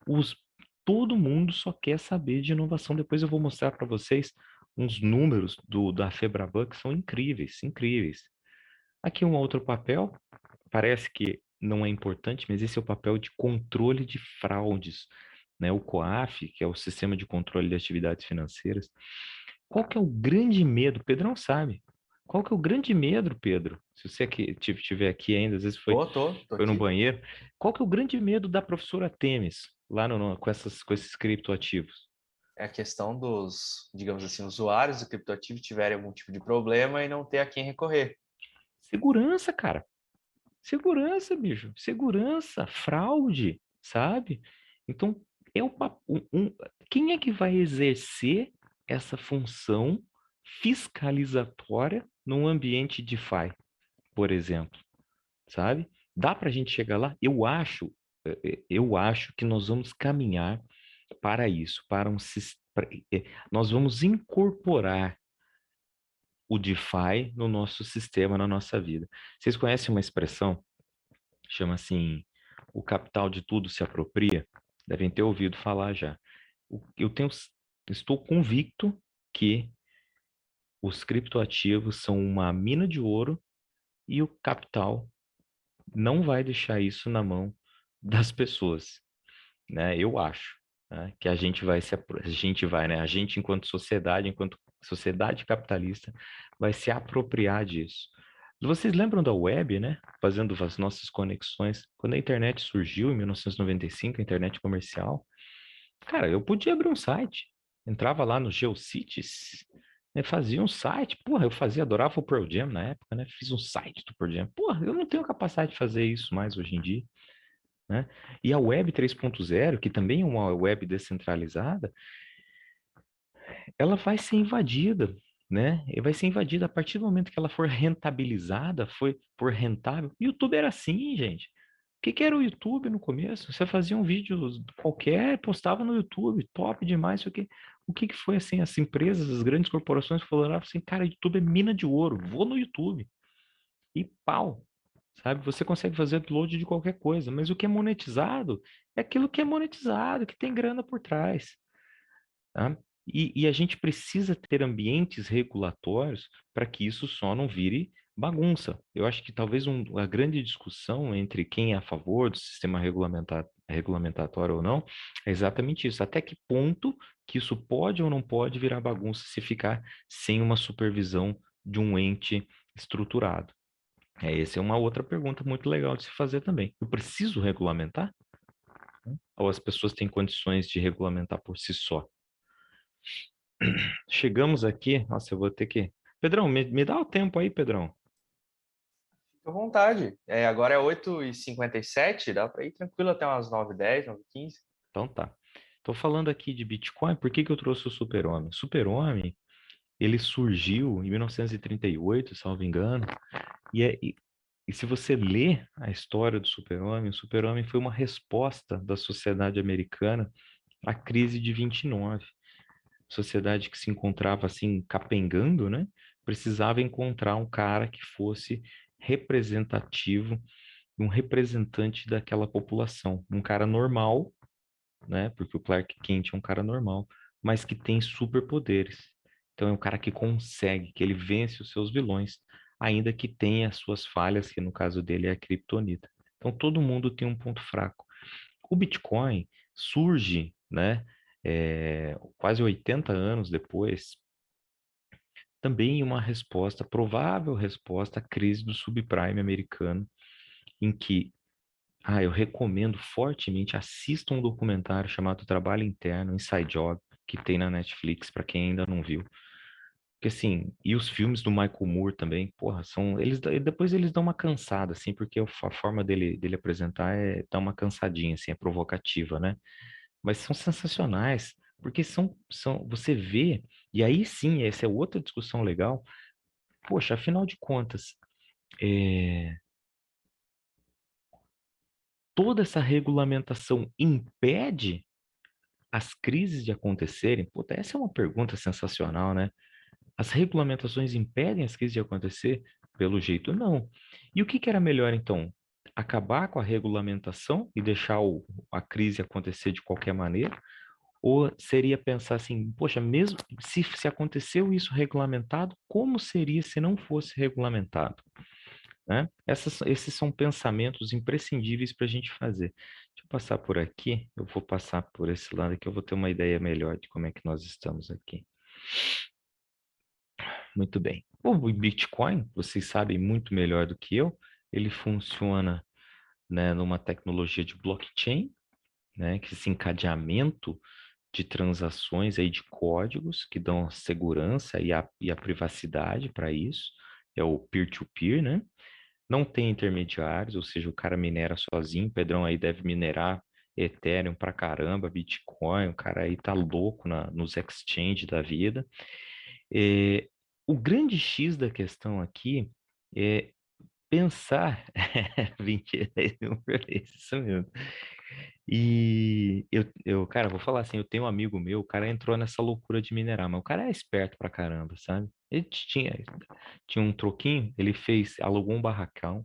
S1: Os, todo mundo só quer saber de inovação. Depois eu vou mostrar para vocês uns números da Febraban que são incríveis, incríveis. Aqui um outro papel, parece que não é importante, mas esse é o papel de controle de fraudes, né? O COAF, que é o Sistema de Controle de Atividades Financeiras. Qual que é o grande medo? Pedrão sabe. Qual que é o grande medo, Pedro? Se você aqui, estiver aqui ainda, às vezes
S2: Tô
S1: foi no
S2: aqui.
S1: banheiro. Qual que é o grande medo da professora Temis, lá com esses criptoativos?
S2: É a questão dos, digamos assim, usuários do criptoativo tiverem algum tipo de problema e não ter a quem recorrer.
S1: Segurança, cara. Segurança, bicho. Segurança, fraude, sabe? Então, é o, quem é que vai exercer essa função fiscalizatória num ambiente DeFi, por exemplo, sabe? Dá para a gente chegar lá? Eu acho que nós vamos caminhar para isso, para nós vamos incorporar o DeFi no nosso sistema, na nossa vida. Vocês conhecem uma expressão? Chama assim, o capital de tudo se apropria. Devem ter ouvido falar já. Eu estou convicto que os criptoativos são uma mina de ouro e o capital não vai deixar isso na mão das pessoas, né? Eu acho, né, que a gente vai, né? A gente enquanto sociedade capitalista, vai se apropriar disso. Vocês lembram da web, né? Fazendo as nossas conexões. Quando a internet surgiu, em 1995, a internet comercial, cara, eu podia abrir um site. Entrava lá no GeoCities, né, fazia um site. Porra, eu fazia, adorava o Pearl Jam na época, né? Fiz um site do Pearl Jam. Porra, eu não tenho capacidade de fazer isso mais hoje em dia, né? E a web 3.0, que também é uma web descentralizada, ela vai ser invadida, né? E vai ser invadida a partir do momento que ela for rentabilizada, for rentável. O YouTube era assim, gente. O que que era o YouTube no começo? Você fazia um vídeo qualquer, postava no YouTube, top demais. O que que foi assim? As empresas, as grandes corporações falaram assim, cara, YouTube é mina de ouro, vou no YouTube. E pau, sabe? Você consegue fazer upload de qualquer coisa, mas o que é monetizado é aquilo que é monetizado, que tem grana por trás, tá? E a gente precisa ter ambientes regulatórios para que isso só não vire bagunça. Eu acho que talvez a grande discussão entre quem é a favor do sistema regulamentatório ou não é exatamente isso. Até que ponto que isso pode ou não pode virar bagunça se ficar sem uma supervisão de um ente estruturado? Essa é uma outra pergunta muito legal de se fazer também. Eu preciso regulamentar? Ou as pessoas têm condições de regulamentar por si só? Chegamos aqui, nossa, eu vou ter que. Pedrão, me dá o tempo aí, Pedrão.
S2: Fique à vontade. Agora é 8h57, dá para ir tranquilo até umas 9h10, 9h15.
S1: Então tá. Estou falando aqui de Bitcoin, por que que eu trouxe o Super-Homem? O Super-Homem, ele surgiu em 1938, salvo engano, e, e se você lê a história do Super-Homem, o Super-Homem foi uma resposta da sociedade americana à crise de 29. Sociedade que se encontrava assim capengando, né? Precisava encontrar um cara que fosse representativo, um representante daquela população, um cara normal, né? Porque o Clark Kent é um cara normal, mas que tem superpoderes. Então é um cara que consegue, que ele vence os seus vilões, ainda que tenha as suas falhas, que no caso dele é a Kryptonita. Então todo mundo tem um ponto fraco. O Bitcoin surge, né, quase 80 anos depois, também uma resposta, provável resposta à crise do subprime americano, em que, eu recomendo fortemente, assistam um documentário chamado Trabalho Interno, Inside Job, que tem na Netflix, para quem ainda não viu. Porque assim, e os filmes do Michael Moore também, porra, depois eles dão uma cansada, assim, porque a forma dele apresentar dá uma cansadinha, assim, é provocativa, né? Mas são sensacionais, porque você vê, e aí sim, essa é outra discussão legal. Poxa, afinal de contas, é, toda essa regulamentação impede as crises de acontecerem? Puta, essa é uma pergunta sensacional, né? As regulamentações impedem as crises de acontecer? Pelo jeito, não. E o que que era melhor, então? Acabar com a regulamentação e deixar a crise acontecer de qualquer maneira? Ou seria pensar assim, poxa, mesmo se aconteceu isso regulamentado, como seria se não fosse regulamentado? Né? Esses são pensamentos imprescindíveis para a gente fazer. Deixa eu passar por aqui, eu vou passar por esse lado aqui, eu vou ter uma ideia melhor de como é que nós estamos aqui. Muito bem. O Bitcoin, vocês sabem muito melhor do que eu, ele funciona, né, numa tecnologia de blockchain, né, que esse encadeamento de transações aí de códigos que dão a segurança e a privacidade para isso, é o peer-to-peer, né? Não tem intermediários, ou seja, o cara minera sozinho, o Pedrão aí deve minerar Ethereum pra caramba, Bitcoin, o cara aí tá louco nos exchange da vida. É, o grande X da questão aqui é pensar 20 mil por mês, isso mesmo. E cara, vou falar assim, eu tenho um amigo meu, o cara entrou nessa loucura de minerar, mas o cara é esperto pra caramba, sabe? Ele tinha um troquinho, ele alugou um barracão,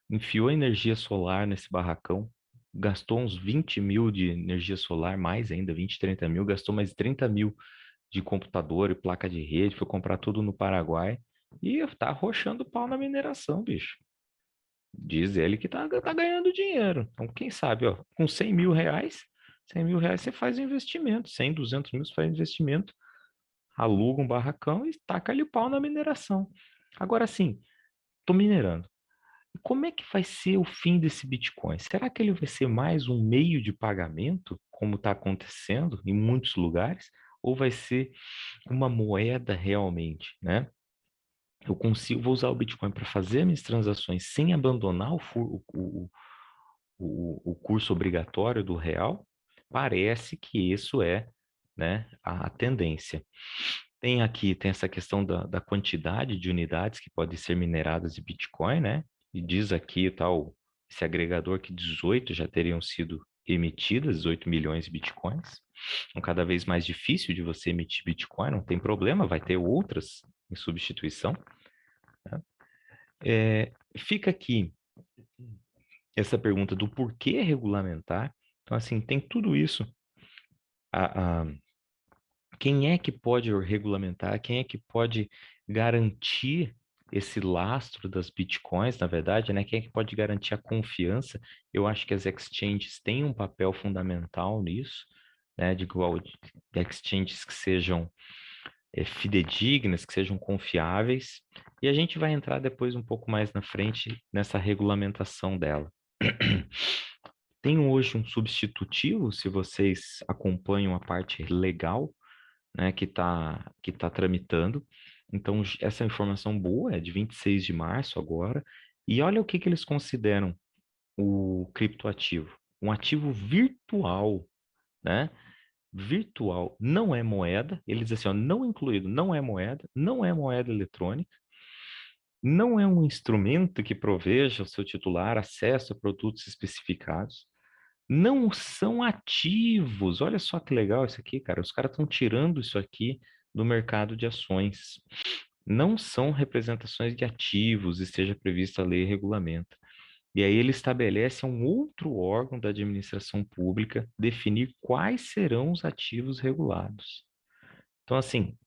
S1: enfiou energia solar nesse barracão, gastou uns 20 mil de energia solar, mais ainda, 20, 30 mil, gastou mais 30 mil de computador e placa de rede, foi comprar tudo no Paraguai e tá arrochando pau na mineração, bicho. Diz ele que tá ganhando dinheiro. Então, quem sabe, ó, com 100 mil reais, 100 mil reais você faz um investimento, 100, 200 mil você faz investimento, aluga um barracão e taca-lhe o pau na mineração. Agora sim, tô minerando. Como é que vai ser o fim desse Bitcoin? Será que ele vai ser mais um meio de pagamento, como está acontecendo em muitos lugares, ou vai ser uma moeda realmente, né? Vou usar o Bitcoin para fazer minhas transações sem abandonar o curso obrigatório do real? Parece que isso é, né, a tendência. Tem essa questão da quantidade de unidades que podem ser mineradas de Bitcoin, né? E diz aqui esse agregador que 18 já teriam sido emitidas, 18 milhões de Bitcoins. Então, cada vez mais difícil de você emitir Bitcoin, não tem problema, vai ter outras em substituição. Né? Fica aqui essa pergunta do porquê regulamentar. Então, assim, tem tudo isso. A, quem é que pode regulamentar? Quem é que pode garantir esse lastro das bitcoins, na verdade, né? Quem é que pode garantir a confiança? Eu acho que as exchanges têm um papel fundamental nisso, né? De exchanges que sejam fidedignas, que sejam confiáveis. E a gente vai entrar depois um pouco mais na frente nessa regulamentação dela. Tem hoje um substitutivo, se vocês acompanham a parte legal, né, que tá tramitando. Então, essa informação boa é de 26 de março agora. E olha o que que eles consideram o criptoativo. Um ativo virtual, né? Virtual não é moeda. Eles dizem assim, ó, não incluído, não é moeda eletrônica, não é um instrumento que proveja ao seu titular acesso a produtos especificados, não são ativos. Olha só que legal isso aqui, cara. Os caras estão tirando isso aqui do mercado de ações. Não são representações de ativos, esteja prevista a lei e regulamento. E aí ele estabelece um outro órgão da administração pública definir quais serão os ativos regulados. Então, assim,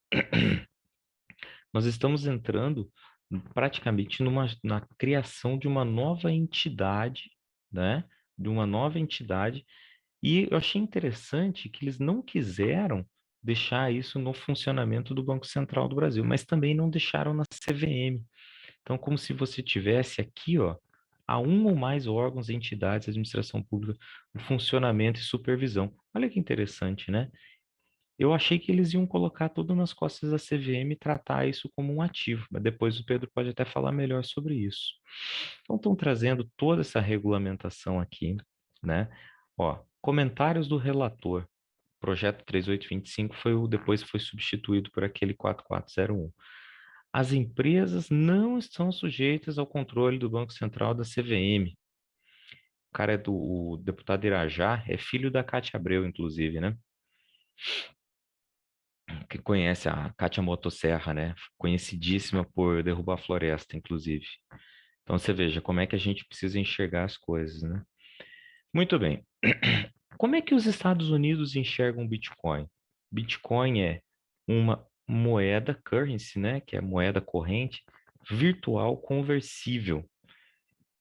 S1: nós estamos entrando praticamente na criação de uma nova entidade, né? De uma nova entidade. E eu achei interessante que eles não quiseram deixar isso no funcionamento do Banco Central do Brasil, mas também não deixaram na CVM. Então, como se você tivesse aqui, ó, a um ou mais órgãos, entidades, administração pública, o funcionamento e supervisão. Olha que interessante, né? Eu achei que eles iam colocar tudo nas costas da CVM e tratar isso como um ativo, mas depois o Pedro pode até falar melhor sobre isso. Então, estão trazendo toda essa regulamentação aqui, né? Ó, comentários do relator. Projeto 3825 depois foi substituído por aquele 4401. As empresas não estão sujeitas ao controle do Banco Central da CVM. O cara o deputado Irajá, é filho da Cátia Abreu, inclusive, né? Que conhece a Cátia Motosserra, né? Conhecidíssima por derrubar a floresta, inclusive. Então você veja como é que a gente precisa enxergar as coisas, né? Muito bem. Como é que os Estados Unidos enxergam o Bitcoin? Bitcoin é uma moeda currency, né? Que é moeda corrente virtual conversível.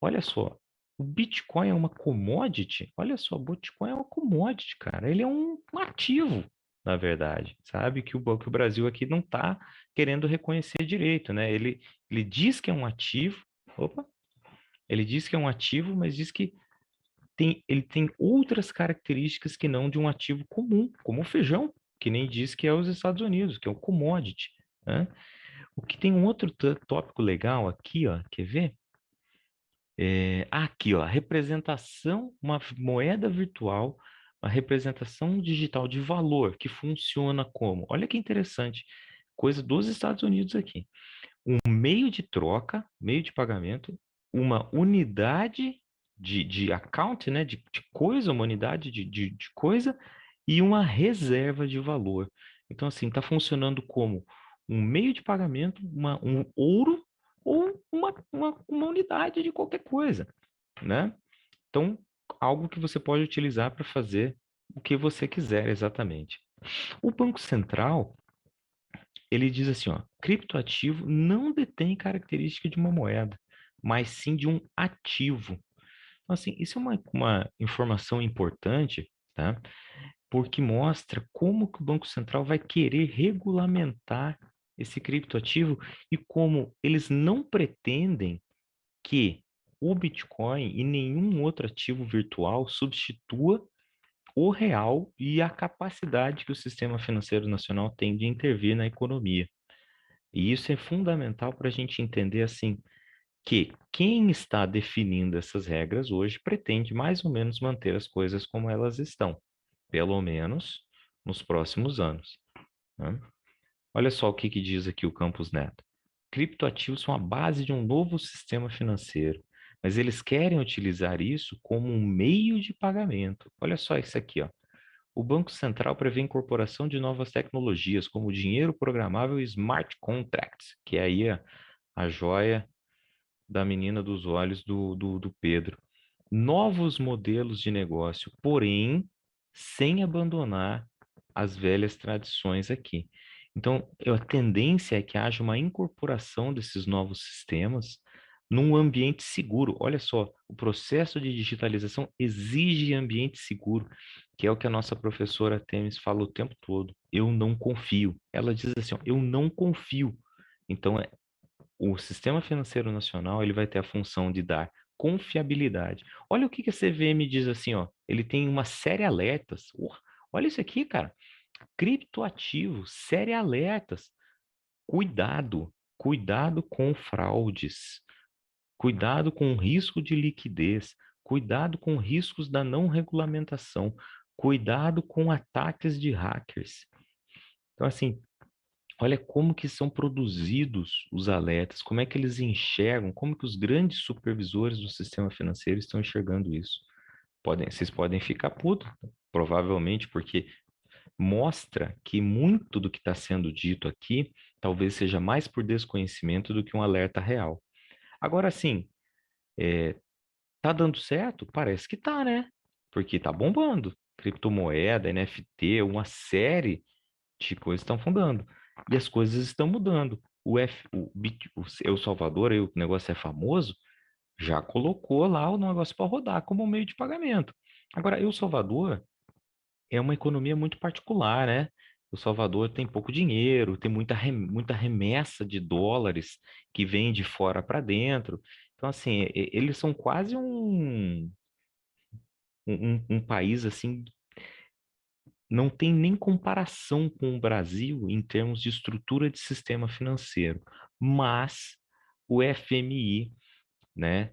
S1: Olha só, o Bitcoin é uma commodity. Olha só, o Bitcoin é uma commodity, cara. Ele é um ativo, na verdade, sabe? Que o Brasil aqui não está querendo reconhecer direito, né? Ele diz que é um ativo. Opa! Ele diz que é um ativo, mas diz que ele tem outras características que não de um ativo comum, como o feijão, que nem diz que é os Estados Unidos, que é um commodity, né? O que tem um outro tópico legal aqui, ó, quer ver? Aqui, ó, representação, uma moeda virtual, uma representação digital de valor que funciona como? Olha que interessante, coisa dos Estados Unidos aqui. Um meio de troca, meio de pagamento, uma unidade de account, né, de coisa, uma unidade de coisa e uma reserva de valor. Então, assim, está funcionando como um meio de pagamento, um ouro ou uma unidade de qualquer coisa, né? Então, algo que você pode utilizar para fazer o que você quiser exatamente. O Banco Central, ele diz assim, ó, criptoativo não detém característica de uma moeda, mas sim de um ativo. Então, assim, isso é uma informação importante, tá? Porque mostra como que o Banco Central vai querer regulamentar esse criptoativo e como eles não pretendem que o Bitcoin e nenhum outro ativo virtual substitua o real e a capacidade que o sistema financeiro nacional tem de intervir na economia. E isso é fundamental para a gente entender assim que quem está definindo essas regras hoje pretende mais ou menos manter as coisas como elas estão, pelo menos nos próximos anos, né? Olha só o que diz aqui o Campos Neto. Criptoativos são a base de um novo sistema financeiro, mas eles querem utilizar isso como um meio de pagamento. Olha só isso aqui, ó. O Banco Central prevê a incorporação de novas tecnologias, como o dinheiro programável e smart contracts, que é aí a joia da menina dos olhos do Pedro. Novos modelos de negócio, porém, sem abandonar as velhas tradições aqui. Então, a tendência é que haja uma incorporação desses novos sistemas num ambiente seguro. Olha só, o processo de digitalização exige ambiente seguro, que é o que a nossa professora Temis fala o tempo todo. Eu não confio. Ela diz assim, ó, eu não confio. Então, o Sistema Financeiro Nacional ele vai ter a função de dar confiabilidade. Olha o que a CVM diz assim, ó. Ele tem uma série de alertas. Olha isso aqui, cara. Criptoativos, série de alertas. Cuidado, cuidado com fraudes. Cuidado com o risco de liquidez. Cuidado com riscos da não regulamentação. Cuidado com ataques de hackers. Então, assim, olha como que são produzidos os alertas, como é que eles enxergam, como que os grandes supervisores do sistema financeiro estão enxergando isso. Vocês podem ficar putos, provavelmente, porque mostra que muito do que está sendo dito aqui talvez seja mais por desconhecimento do que um alerta real. Agora, sim, tá dando certo? Parece que tá, né? Porque tá bombando. Criptomoeda, NFT, uma série de coisas estão fundando. E as coisas estão mudando. O El Salvador, aí o negócio é famoso, já colocou lá o negócio para rodar como meio de pagamento. Agora, El Salvador é uma economia muito particular, né? O Salvador tem pouco dinheiro, tem muita remessa de dólares que vem de fora para dentro. Então, assim, eles são quase um país, assim, não tem nem comparação com o Brasil em termos de estrutura de sistema financeiro, mas o FMI, né,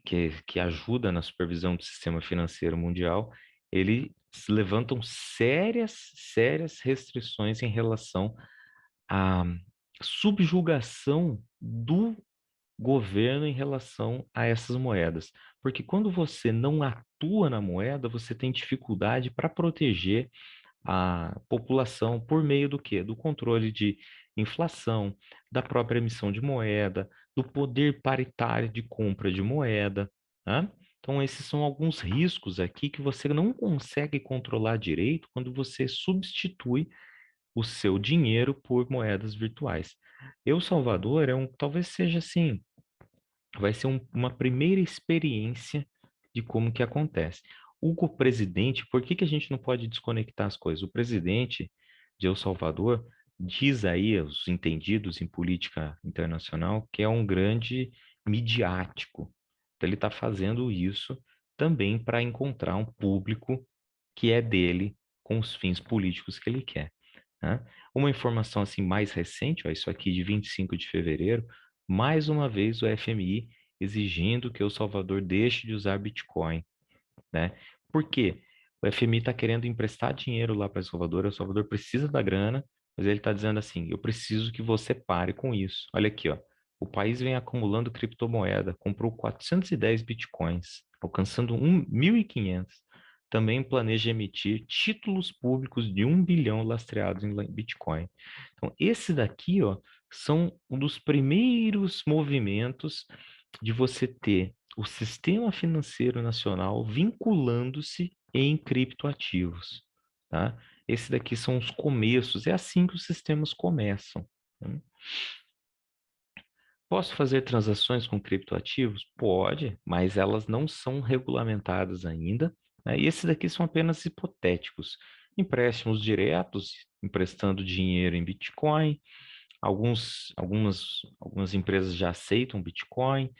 S1: que ajuda na supervisão do sistema financeiro mundial, eles levantam sérias restrições em relação à subjugação do governo em relação a essas moedas. Porque quando você não atua na moeda, você tem dificuldade para proteger a população por meio do quê? Do controle de inflação, da própria emissão de moeda, do poder paritário de compra de moeda, né? Então, esses são alguns riscos aqui que você não consegue controlar direito quando você substitui o seu dinheiro por moedas virtuais. El Salvador talvez seja assim, vai ser uma primeira experiência de como que acontece. O presidente, por que que a gente não pode desconectar as coisas? O presidente de El Salvador diz aí, os entendidos em política internacional, que é um grande midiático. Então, ele está fazendo isso também para encontrar um público que é dele com os fins políticos que ele quer, né? Uma informação assim mais recente, ó, isso aqui de 25 de fevereiro, mais uma vez o FMI exigindo que El Salvador deixe de usar Bitcoin, né? Por quê? O FMI está querendo emprestar dinheiro lá para El Salvador precisa da grana, mas ele está dizendo assim, eu preciso que você pare com isso. Olha aqui, ó, o país vem acumulando criptomoeda, comprou 410 Bitcoins, alcançando 1.500. Também planeja emitir títulos públicos de 1 bilhão lastreados em Bitcoin. Então, esse daqui, ó, são um dos primeiros movimentos de você ter o sistema financeiro nacional vinculando-se em criptoativos, tá? Esse daqui são os começos, é assim que os sistemas começam, né? Posso fazer transações com criptoativos? Pode, mas elas não são regulamentadas ainda, né? E esses daqui são apenas hipotéticos. Empréstimos diretos, emprestando dinheiro em Bitcoin. Algumas empresas já aceitam Bitcoin.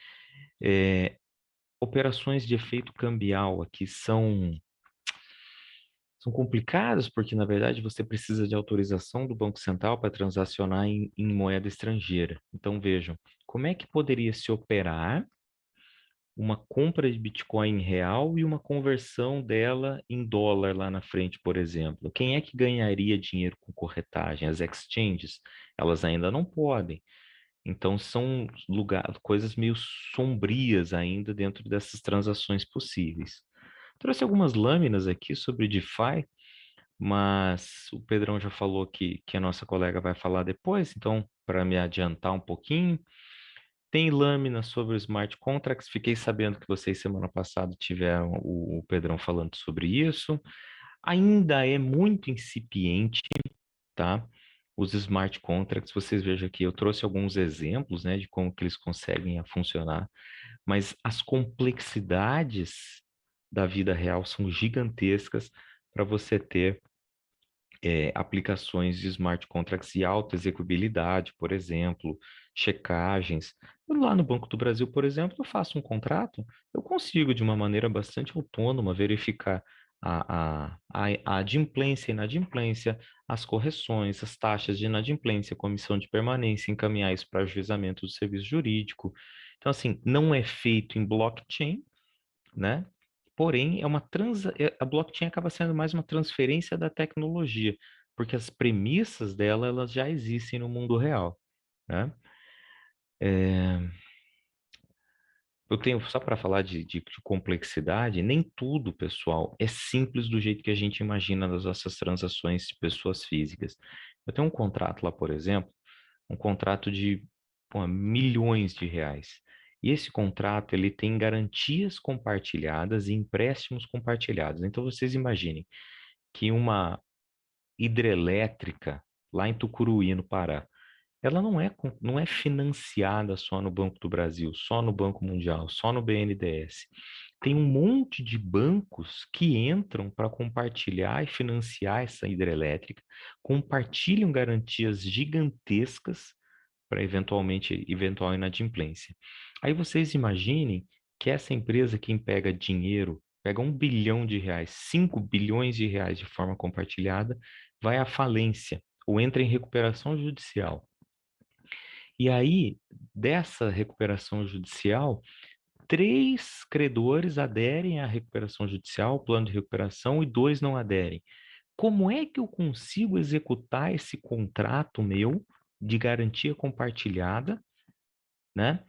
S1: É, operações de efeito cambial aqui são complicadas, porque na verdade você precisa de autorização do Banco Central para transacionar em moeda estrangeira. Então vejam, como é que poderia se operar uma compra de Bitcoin em real e uma conversão dela em dólar lá na frente, por exemplo? Quem é que ganharia dinheiro com corretagem? As exchanges? Elas ainda não podem. Então são coisas meio sombrias ainda dentro dessas transações possíveis. Trouxe algumas lâminas aqui sobre DeFi, mas o Pedrão já falou que a nossa colega vai falar depois, então, para me adiantar um pouquinho, tem lâminas sobre o smart contracts. Fiquei sabendo que vocês semana passada tiveram o Pedrão falando sobre isso. Ainda é muito incipiente, tá? Os smart contracts, vocês vejam aqui, eu trouxe alguns exemplos, né, de como que eles conseguem funcionar, mas as complexidades da vida real são gigantescas para você ter aplicações de smart contracts de alta execuibilidade, por exemplo, checagens. Lá no Banco do Brasil, por exemplo, eu faço um contrato, eu consigo, de uma maneira bastante autônoma, verificar a adimplência e inadimplência, as correções, as taxas de inadimplência, comissão de permanência, encaminhar isso para ajuizamento do serviço jurídico. Então, assim, não é feito em blockchain, né? Porém, a blockchain acaba sendo mais uma transferência da tecnologia, porque as premissas dela elas já existem no mundo real, né? É, eu tenho, só para falar de complexidade, nem tudo, pessoal, é simples do jeito que a gente imagina nas nossas transações de pessoas físicas. Eu tenho um contrato lá, por exemplo, um contrato de milhões de reais. E esse contrato ele tem garantias compartilhadas e empréstimos compartilhados. Então vocês imaginem que uma hidrelétrica lá em Tucuruí, no Pará, ela não é financiada só no Banco do Brasil, só no Banco Mundial, só no BNDES. Tem um monte de bancos que entram para compartilhar e financiar essa hidrelétrica, compartilham garantias gigantescas para eventual inadimplência. Aí vocês imaginem que essa empresa, quem pega dinheiro pega 1 bilhão de reais, 5 bilhões de reais de forma compartilhada, vai à falência ou entra em recuperação judicial. E aí, dessa recuperação judicial, 3 credores aderem à recuperação judicial, ao plano de recuperação, e 2 não aderem. Como é que eu consigo executar esse contrato meu de garantia compartilhada, né?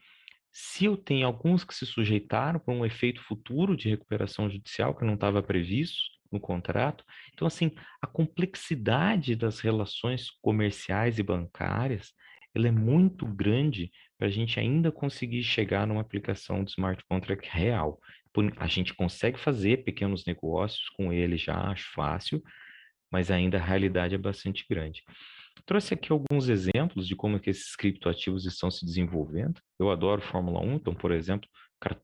S1: Se eu tenho alguns que se sujeitaram por um efeito futuro de recuperação judicial que não estava previsto no contrato. Então, assim, a complexidade das relações comerciais e bancárias, ela é muito grande para a gente ainda conseguir chegar numa aplicação do smart contract real. A gente consegue fazer pequenos negócios com ele já, acho fácil, mas ainda a realidade é bastante grande. Trouxe aqui alguns exemplos de como é que esses criptoativos estão se desenvolvendo. Eu adoro Fórmula 1, então, por exemplo, cara,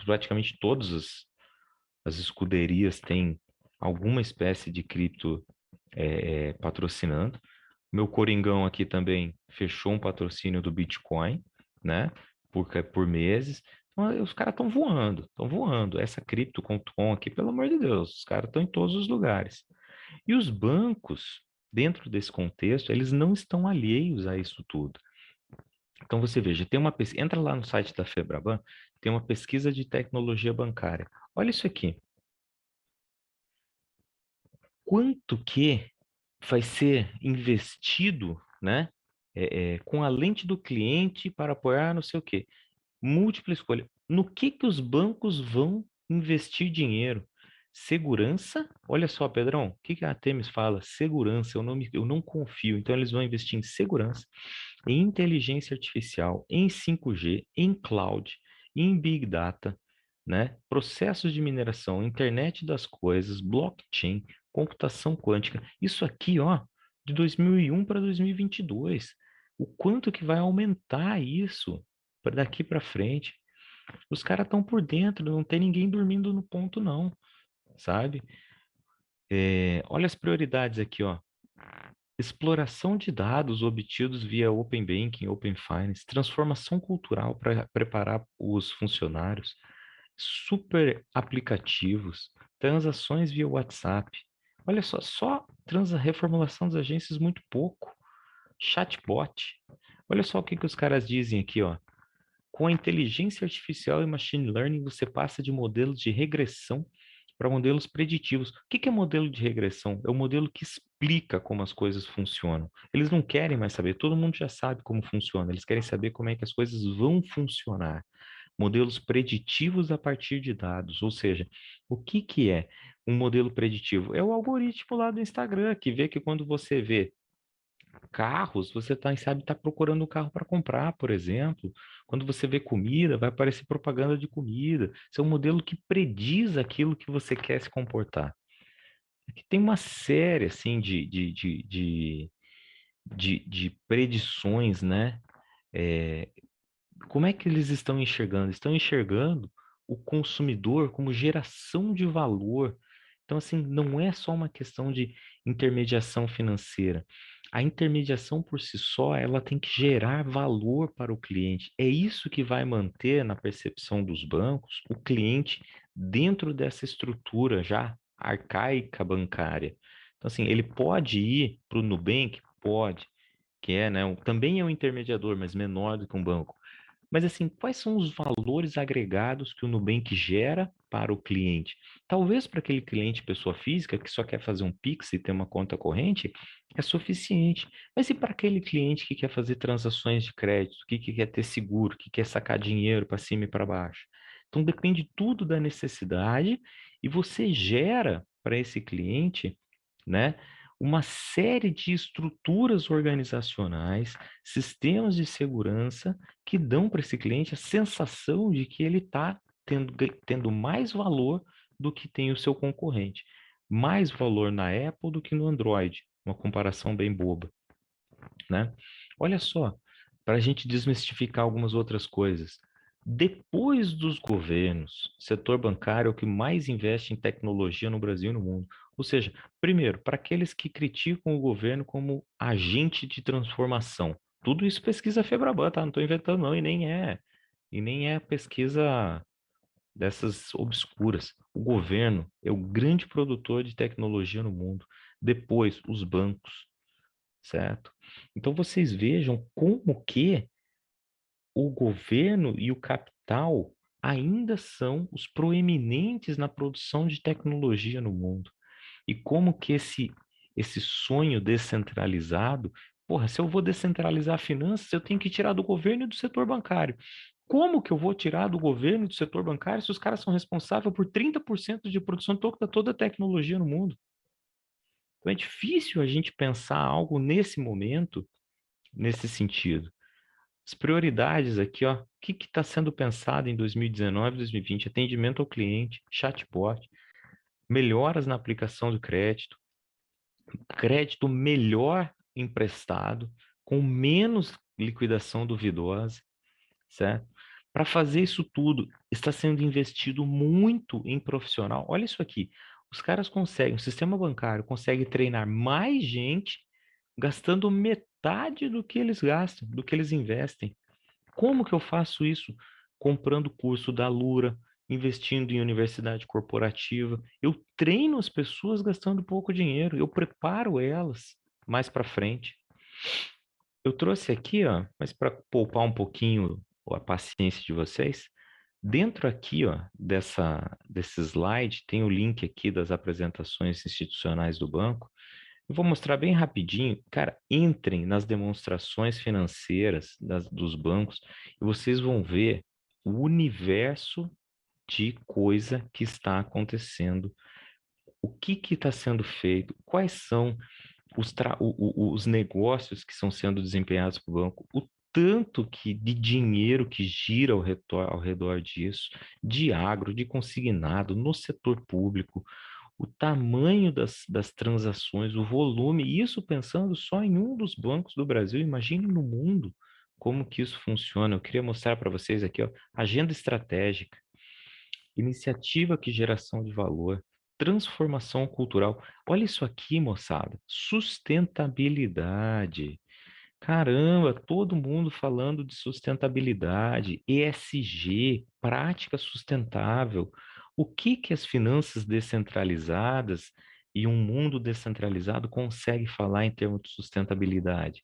S1: praticamente todas as escuderias têm alguma espécie de cripto patrocinando. Meu Coringão aqui também fechou um patrocínio do Bitcoin, né? Por meses. Então, os caras estão voando, estão voando. Essa Crypto.com aqui, pelo amor de Deus, os caras estão em todos os lugares. E os bancos, dentro desse contexto, eles não estão alheios a isso tudo. Então você veja, tem uma pesquisa, entra lá no site da Febraban, tem uma pesquisa de tecnologia bancária. Olha isso aqui. Quanto que vai ser investido, né, com a lente do cliente para apoiar não sei o quê? Múltipla escolha. No que os bancos vão investir dinheiro? Segurança? Olha só, Pedrão, o que a Artemis fala? Segurança, eu não confio. Então, eles vão investir em segurança, em inteligência artificial, em 5G, em cloud, em big data, né? Processos de mineração, internet das coisas, blockchain, computação quântica. Isso aqui, ó, de 2001 para 2022. O quanto que vai aumentar isso para daqui para frente? Os caras estão por dentro, não tem ninguém dormindo no ponto, não, sabe? Olha as prioridades aqui, ó. Exploração de dados obtidos via Open Banking, Open Finance, transformação cultural para preparar os funcionários, super aplicativos, transações via WhatsApp. Olha só reformulação das agências muito pouco. Chatbot. Olha só o que os caras dizem aqui, ó. Com a inteligência artificial e machine learning, você passa de modelos de regressão para modelos preditivos. O que é modelo de regressão? É o modelo que explica como as coisas funcionam. Eles não querem mais saber, todo mundo já sabe como funciona, eles querem saber como é que as coisas vão funcionar. Modelos preditivos a partir de dados, ou seja, o que é um modelo preditivo? É o algoritmo lá do Instagram que vê que quando você vê carros, você sabe, tá procurando um carro para comprar, por exemplo. Quando você vê comida, vai aparecer propaganda de comida. Isso é um modelo que prediz aquilo que você quer se comportar. Aqui tem uma série, assim, de predições, né? É, como é que eles estão enxergando? Estão enxergando o consumidor como geração de valor. Então, assim, não é só uma questão de intermediação financeira. A intermediação por si só, ela tem que gerar valor para o cliente. É isso que vai manter, na percepção dos bancos, o cliente dentro dessa estrutura já arcaica bancária. Então, assim, ele pode ir para o Nubank? Pode, que é, né, também é um intermediador, mas menor do que um banco. Mas assim, quais são os valores agregados que o Nubank gera para o cliente? Talvez para aquele cliente pessoa física que só quer fazer um Pix e ter uma conta corrente, é suficiente. Mas e para aquele cliente que quer fazer transações de crédito, que quer ter seguro, que quer sacar dinheiro para cima e para baixo? Então depende tudo da necessidade e você gera para esse cliente, né, uma série de estruturas organizacionais, sistemas de segurança que dão para esse cliente a sensação de que ele está tendo mais valor do que tem o seu concorrente. Mais valor na Apple do que no Android. Uma comparação bem boba, né? Olha só, para a gente desmistificar algumas outras coisas. Depois dos governos, setor bancário é o que mais investe em tecnologia no Brasil e no mundo. Ou seja, primeiro, para aqueles que criticam o governo como agente de transformação. Tudo isso pesquisa Febraban, tá? Não estou inventando não, e nem é pesquisa dessas obscuras. O governo é o grande produtor de tecnologia no mundo. Depois, os bancos, certo? Então, vocês vejam como que o governo e o capital ainda são os proeminentes na produção de tecnologia no mundo. E como que esse sonho descentralizado, porra, se eu vou descentralizar finanças, eu tenho que tirar do governo e do setor bancário. Como que eu vou tirar do governo e do setor bancário se os caras são responsáveis por 30% de produção de toda a tecnologia no mundo? Então é difícil a gente pensar algo nesse momento, nesse sentido. As prioridades aqui, ó, o que está sendo pensado em 2019, 2020? Atendimento ao cliente, chatbot, melhoras na aplicação do crédito melhor emprestado, com menos liquidação duvidosa, certo? Para fazer isso tudo, está sendo investido muito em profissional. Olha isso aqui. Os caras conseguem, o sistema bancário consegue treinar mais gente gastando metade do que eles gastam, do que eles investem. Como que eu faço isso? Comprando curso da Lura, investindo em universidade corporativa. Eu treino as pessoas gastando pouco dinheiro, eu preparo elas mais para frente. Eu trouxe aqui, ó, mas para poupar um pouquinho a paciência de vocês, dentro aqui, ó, desse slide, tem o link aqui das apresentações institucionais do banco. Eu vou mostrar bem rapidinho. Cara, entrem nas demonstrações financeiras dos bancos e vocês vão ver o universo de coisa que está acontecendo. O que está sendo feito? Quais são os negócios que estão sendo desempenhados pelo banco? O tanto de dinheiro que gira ao redor disso, de agro, de consignado, no setor público, o tamanho das transações, o volume, isso pensando só em um dos bancos do Brasil, imagine no mundo como que isso funciona. Eu queria mostrar para vocês aqui, ó, agenda estratégica, iniciativa que geração de valor, transformação cultural. Olha isso aqui, moçada, sustentabilidade. Caramba, todo mundo falando de sustentabilidade, ESG, prática sustentável. O que que as finanças descentralizadas e um mundo descentralizado consegue falar em termos de sustentabilidade?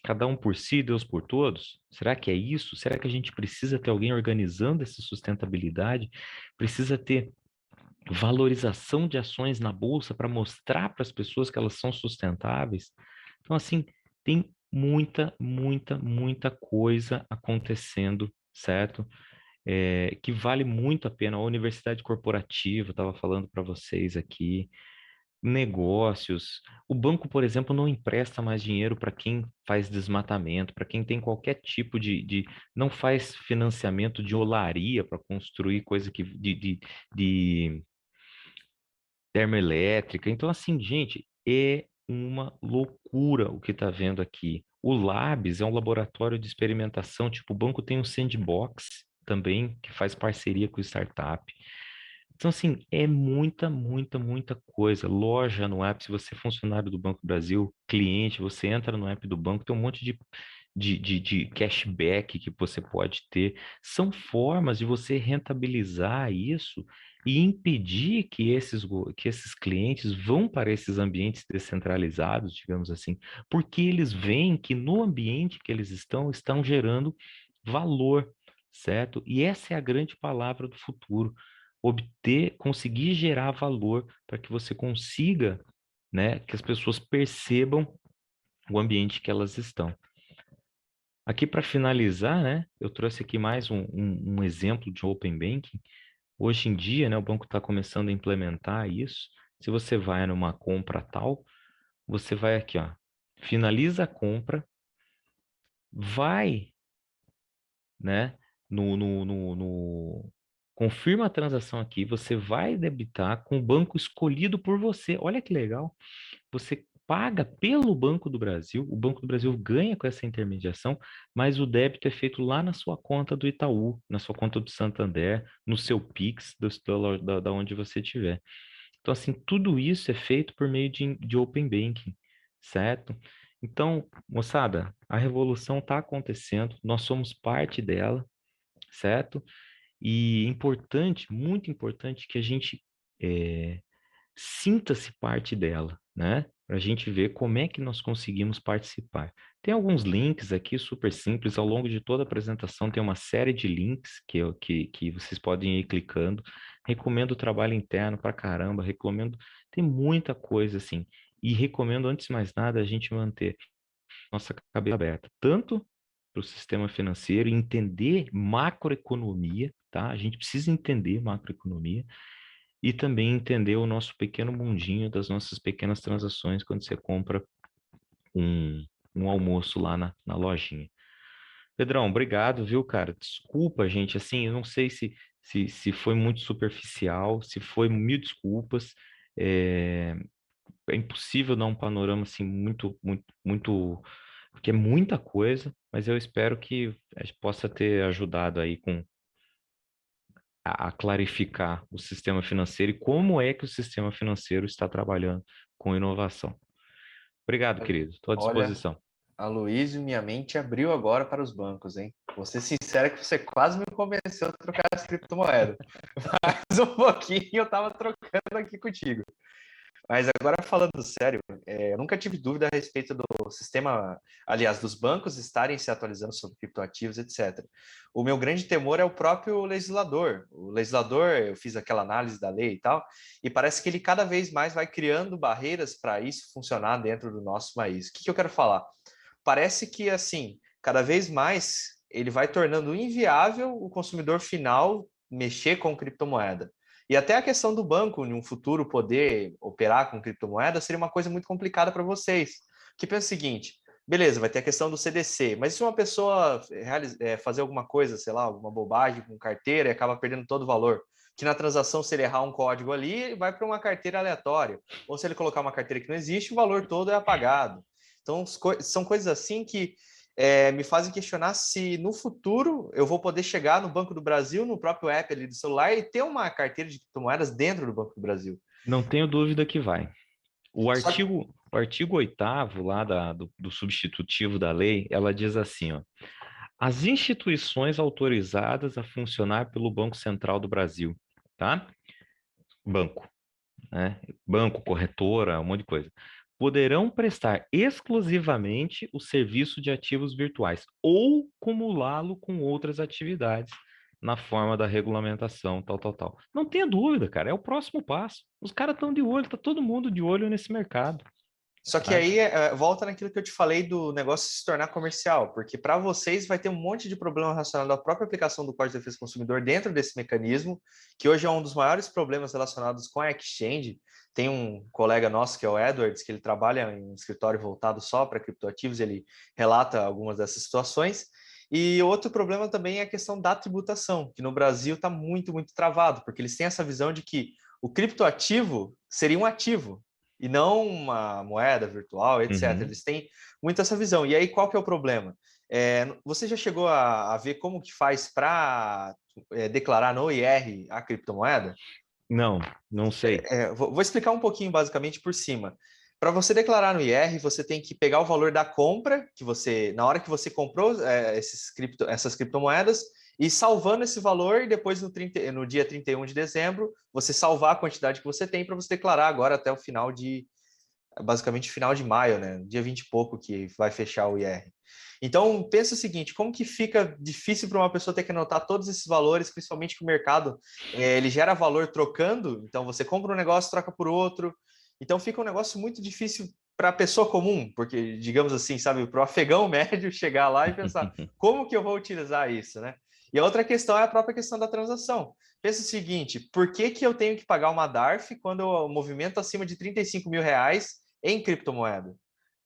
S1: Cada um por si, Deus por todos? Será que é isso? Será que a gente precisa ter alguém organizando essa sustentabilidade? Precisa ter valorização de ações na bolsa para mostrar para as pessoas que elas são sustentáveis? Então, assim, tem muita coisa acontecendo, certo? Que vale muito a pena. A universidade corporativa, estava falando para vocês aqui, negócios. O banco, por exemplo, não empresta mais dinheiro para quem faz desmatamento, para quem tem qualquer tipo não faz financiamento de olaria para construir coisa de termoelétrica. Então, assim, gente, é uma loucura o que está vendo aqui. O Labs é um laboratório de experimentação, tipo, o banco tem um sandbox também, que faz parceria com startup. Então, assim, é muita coisa. Loja no app, se você é funcionário do Banco do Brasil, cliente, você entra no app do banco, tem um monte de cashback que você pode ter. São formas de você rentabilizar isso e impedir que esses clientes vão para esses ambientes descentralizados, digamos assim, porque eles veem que no ambiente que eles estão gerando valor, certo? E essa é a grande palavra do futuro: conseguir gerar valor para que você consiga, né, que as pessoas percebam o ambiente que elas estão. Aqui para finalizar, né, eu trouxe aqui mais um exemplo de Open Banking. Hoje em dia, né, o banco está começando a implementar isso. Se você vai numa compra tal, você vai aqui, ó, finaliza a compra, vai, né, confirma a transação aqui, você vai debitar com o banco escolhido por você. Olha que legal. Você paga pelo Banco do Brasil, o Banco do Brasil ganha com essa intermediação, mas o débito é feito lá na sua conta do Itaú, na sua conta do Santander, no seu Pix, da onde você estiver. Então, assim, tudo isso é feito por meio de Open Banking, certo? Então, moçada, a revolução está acontecendo, nós somos parte dela, certo? E importante, muito importante, que a gente eh, sinta-se parte dela, né? Para a gente ver como é que nós conseguimos participar. Tem alguns links aqui super simples, ao longo de toda a apresentação tem uma série de links que vocês podem ir clicando. Recomendo o trabalho interno para caramba, recomendo, tem muita coisa assim. E recomendo, antes de mais nada, a gente manter nossa cabeça aberta, tanto para o sistema financeiro, entender macroeconomia, tá? A gente precisa entender macroeconomia, e também entender o nosso pequeno mundinho das nossas pequenas transações quando você compra um, um almoço lá na lojinha. Pedrão, obrigado, viu, cara? Desculpa, gente, assim, eu não sei se foi muito superficial, se foi, mil desculpas. É, é impossível dar um panorama, assim, muito, porque é muita coisa, mas eu espero que a gente possa ter ajudado aí com a clarificar o sistema financeiro e como é que o sistema financeiro está trabalhando com inovação. Obrigado, querido. Estou à
S2: Olha,
S1: disposição.
S2: Aloysio, minha mente abriu agora para os bancos, hein? Vou ser sincero que você quase me convenceu a trocar as criptomoedas. Mas um pouquinho eu estava trocando aqui contigo. Mas agora falando sério, eu nunca tive dúvida a respeito do sistema, aliás, dos bancos estarem se atualizando sobre criptoativos, etc. O meu grande temor é o próprio legislador. O legislador, eu fiz aquela análise da lei e tal, e parece que ele cada vez mais vai criando barreiras para isso funcionar dentro do nosso país. O que eu quero falar? Parece que, assim, cada vez mais ele vai tornando inviável o consumidor final mexer com criptomoeda. E até a questão do banco, em um futuro, poder operar com criptomoeda, seria uma coisa muito complicada para vocês. Que pensa o seguinte: beleza, vai ter a questão do CDC, mas se uma pessoa fazer alguma coisa, sei lá, alguma bobagem com carteira e acaba perdendo todo o valor, que na transação, se ele errar um código ali, vai para uma carteira aleatória. Ou se ele colocar uma carteira que não existe, o valor todo é apagado. Então, são coisas assim que me fazem questionar se no futuro eu vou poder chegar no Banco do Brasil, no próprio app ali do celular, e ter uma carteira de criptomoedas dentro do Banco do Brasil.
S1: Não tenho dúvida que vai.
S2: Só que,
S1: O artigo 8º lá do substitutivo da lei, ela diz assim, ó, as instituições autorizadas a funcionar pelo Banco Central do Brasil, tá? Banco, né? Banco, corretora, um monte de coisa. Poderão prestar exclusivamente o serviço de ativos virtuais ou cumulá-lo com outras atividades na forma da regulamentação, tal, tal, tal. Não tenha dúvida, cara, é o próximo passo. Os caras estão de olho, tá todo mundo de olho nesse mercado,
S2: só que
S1: tá?
S2: aí volta naquilo que eu te falei do negócio se tornar comercial, porque para vocês vai ter um monte de problema relacionado à própria aplicação do Código de Defesa do Consumidor dentro desse mecanismo, que hoje é um dos maiores problemas relacionados com a exchange. Tem um colega nosso, que é o Edwards, que ele trabalha em um escritório voltado só para criptoativos, ele relata algumas dessas situações. E outro problema também é a questão da tributação, que no Brasil está muito travado, porque eles têm essa visão de que o criptoativo seria um ativo, e não uma moeda virtual, etc.
S1: Uhum.
S2: Eles têm muito essa visão. E aí, qual que é o problema? Você já chegou a ver como que faz para declarar no IR a criptomoeda?
S1: Não, não sei.
S2: Vou explicar um pouquinho, basicamente, por cima. Para você declarar no IR, você tem que pegar o valor da compra, que você, na hora que você comprou essas criptomoedas, e salvando esse valor, e depois no dia 31 de dezembro, você salvar a quantidade que você tem para você declarar agora até o final basicamente final de maio, né? Dia 20 e pouco que vai fechar o IR. Então, pensa o seguinte, como que fica difícil para uma pessoa ter que anotar todos esses valores, principalmente que o mercado, ele gera valor trocando, então você compra um negócio, troca por outro, então fica um negócio muito difícil para a pessoa comum, porque, digamos assim, sabe, para o afegão médio chegar lá e pensar, como que eu vou utilizar isso, né? E a outra questão é a própria questão da transação. Pensa o seguinte, por que eu tenho que pagar uma DARF quando eu movimento acima de 35 mil reais em criptomoeda?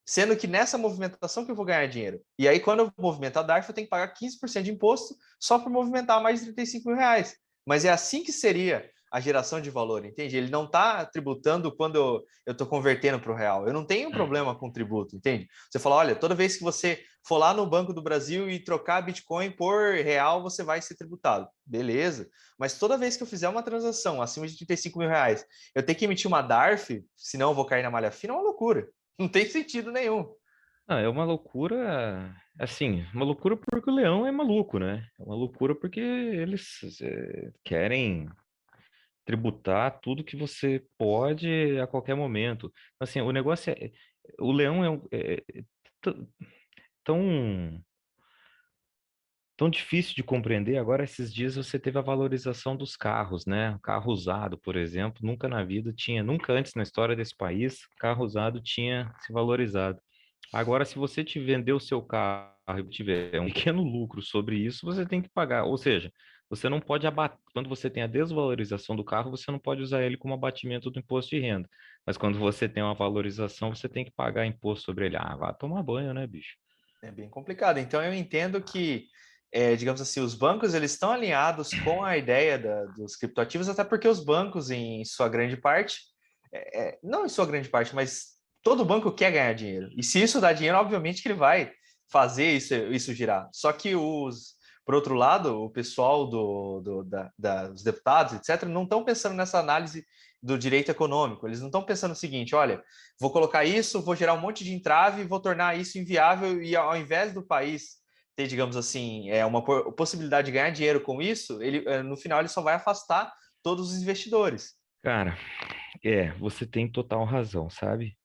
S2: Sendo que nessa movimentação que eu vou ganhar dinheiro. E aí, quando eu movimento a DARF, eu tenho que pagar 15% de imposto só por movimentar mais de 35 mil reais. Mas é assim que seria a geração de valor, entende? Ele não está tributando quando eu estou convertendo para o real. Eu não tenho problema com tributo, entende? Você fala, olha, toda vez que você for lá no Banco do Brasil e trocar Bitcoin por real, você vai ser tributado. Beleza. Mas toda vez que eu fizer uma transação acima de 35 mil reais, eu tenho que emitir uma DARF, senão eu vou cair na malha fina, é uma loucura. Não tem sentido nenhum.
S1: Ah, é uma loucura, assim, uma loucura porque o leão é maluco, né? É uma loucura porque eles querem tributar tudo que você pode a qualquer momento. Assim, o negócio é, o leão t- tão tão difícil de compreender. Agora, esses dias você teve a valorização dos carros, né? O carro usado, por exemplo, nunca na vida tinha, nunca antes na história desse país, carro usado tinha se valorizado. Agora, se você te vender o seu carro e tiver um pequeno lucro sobre isso, você tem que pagar. Ou seja, você não pode abater. Quando você tem a desvalorização do carro, você não pode usar ele como abatimento do imposto de renda. Mas quando você tem uma valorização, você tem que pagar imposto sobre ele. Ah, vá tomar banho, né, bicho?
S2: É bem complicado. Então, eu entendo que, digamos assim, os bancos eles estão alinhados com a ideia dos criptoativos, até porque os bancos, em sua grande parte, não em sua grande parte, mas todo banco quer ganhar dinheiro. E se isso dá dinheiro, obviamente que ele vai fazer isso girar. Só que por outro lado, o pessoal dos deputados, etc., não estão pensando nessa análise do direito econômico. Eles não estão pensando o seguinte: olha, vou colocar isso, vou gerar um monte de entrave, vou tornar isso inviável e ao invés do país ter, digamos assim, uma possibilidade de ganhar dinheiro com isso, ele no final ele só vai afastar todos os investidores.
S1: Cara, você tem total razão, sabe?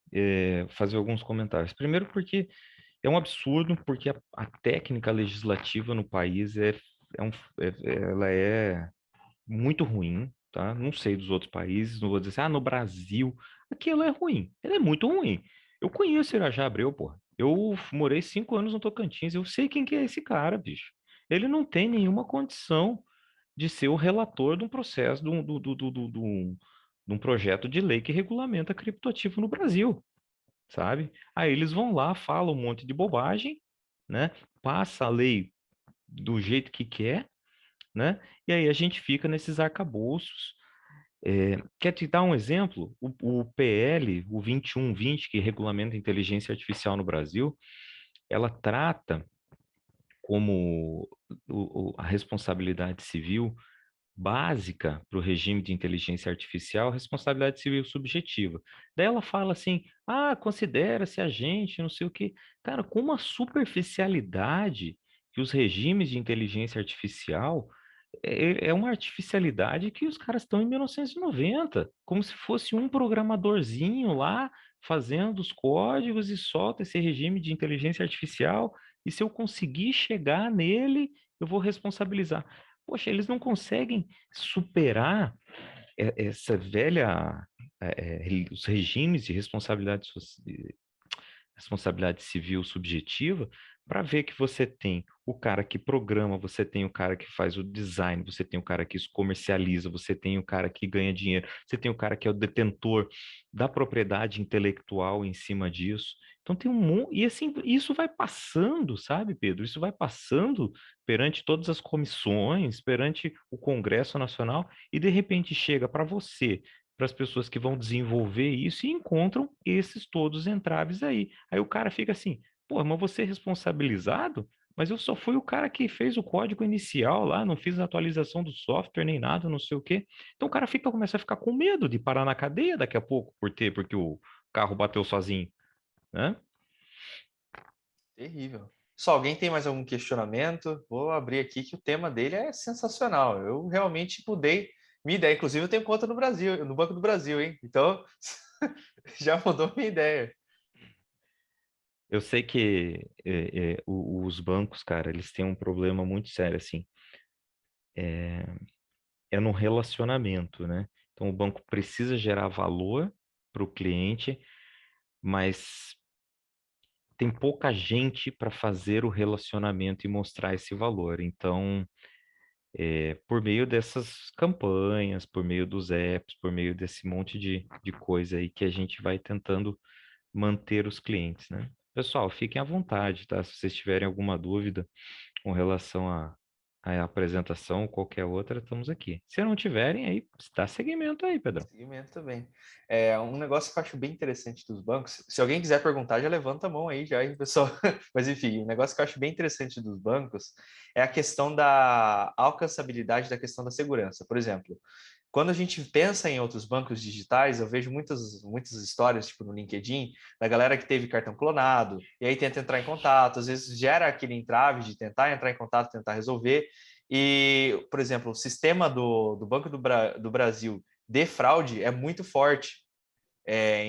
S1: Fazer alguns comentários. Primeiro, porque é um absurdo, porque a técnica legislativa no país é um, ela é muito ruim, tá? Não sei dos outros países, não vou dizer assim, no Brasil, aquilo é ruim. Ela é muito ruim. Eu conheço Irajá Abreu, pô. Eu morei 5 anos no Tocantins, eu sei quem que é esse cara, bicho. Ele não tem nenhuma condição de ser o relator de um processo, de um projeto de lei que regulamenta criptoativo no Brasil, sabe? Aí eles vão lá, falam um monte de bobagem, né? Passa a lei do jeito que quer, né? E aí a gente fica nesses arcabouços. Quer te dar um exemplo? O PL, o 2120, que regulamenta a inteligência artificial no Brasil, ela trata como a responsabilidade civil básica para o regime de inteligência artificial, responsabilidade civil subjetiva. Daí ela fala assim: considera-se agente, não sei o quê. Cara, com uma superficialidade que os regimes de inteligência artificial é uma artificialidade que os caras estão em 1990, como se fosse um programadorzinho lá fazendo os códigos e solta esse regime de inteligência artificial, e se eu conseguir chegar nele, eu vou responsabilizar. Poxa, eles não conseguem superar essa velha, os regimes de responsabilidade civil subjetiva, para ver que você tem o cara que programa, você tem o cara que faz o design, você tem o cara que comercializa, você tem o cara que ganha dinheiro, você tem o cara que é o detentor da propriedade intelectual em cima disso. Então tem um monte, e assim, isso vai passando, sabe, Pedro? Isso vai passando perante todas as comissões, perante o Congresso Nacional, e de repente chega para você, para as pessoas que vão desenvolver isso e encontram esses todos entraves aí. Aí o cara fica assim, pô, mas você é responsabilizado? Mas eu só fui o cara que fez o código inicial lá, não fiz a atualização do software nem nada, não sei o quê. Então o cara começa a ficar com medo de parar na cadeia daqui a pouco, porque o carro bateu sozinho, né?
S2: Terrível. Só alguém tem mais algum questionamento? Vou abrir aqui que o tema dele é sensacional. Eu realmente mudei minha ideia. Inclusive, eu tenho conta no Brasil, no Banco do Brasil, hein? Então, já mudou minha ideia.
S1: Eu sei que os bancos, cara, eles têm um problema muito sério, assim, é, é no relacionamento, né? Então o banco precisa gerar valor para o cliente, mas tem pouca gente para fazer o relacionamento e mostrar esse valor. Então, por meio dessas campanhas, por meio dos apps, por meio desse monte de coisa aí que a gente vai tentando manter os clientes, né? Pessoal, fiquem à vontade, tá? Se vocês tiverem alguma dúvida com relação à apresentação ou qualquer outra, estamos aqui. Se não tiverem, aí dá seguimento aí, Pedrão.
S2: Segmento também. É um negócio que eu acho bem interessante dos bancos. Se alguém quiser perguntar, já levanta a mão aí, já, hein, pessoal. Mas enfim, um negócio que eu acho bem interessante dos bancos é a questão da alcançabilidade da questão da segurança. Por exemplo, quando a gente pensa em outros bancos digitais, eu vejo muitas histórias, tipo no LinkedIn, da galera que teve cartão clonado, e aí tenta entrar em contato, às vezes gera aquele entrave de tentar entrar em contato, tentar resolver. E, por exemplo, o sistema do Banco do Brasil de fraude é muito forte.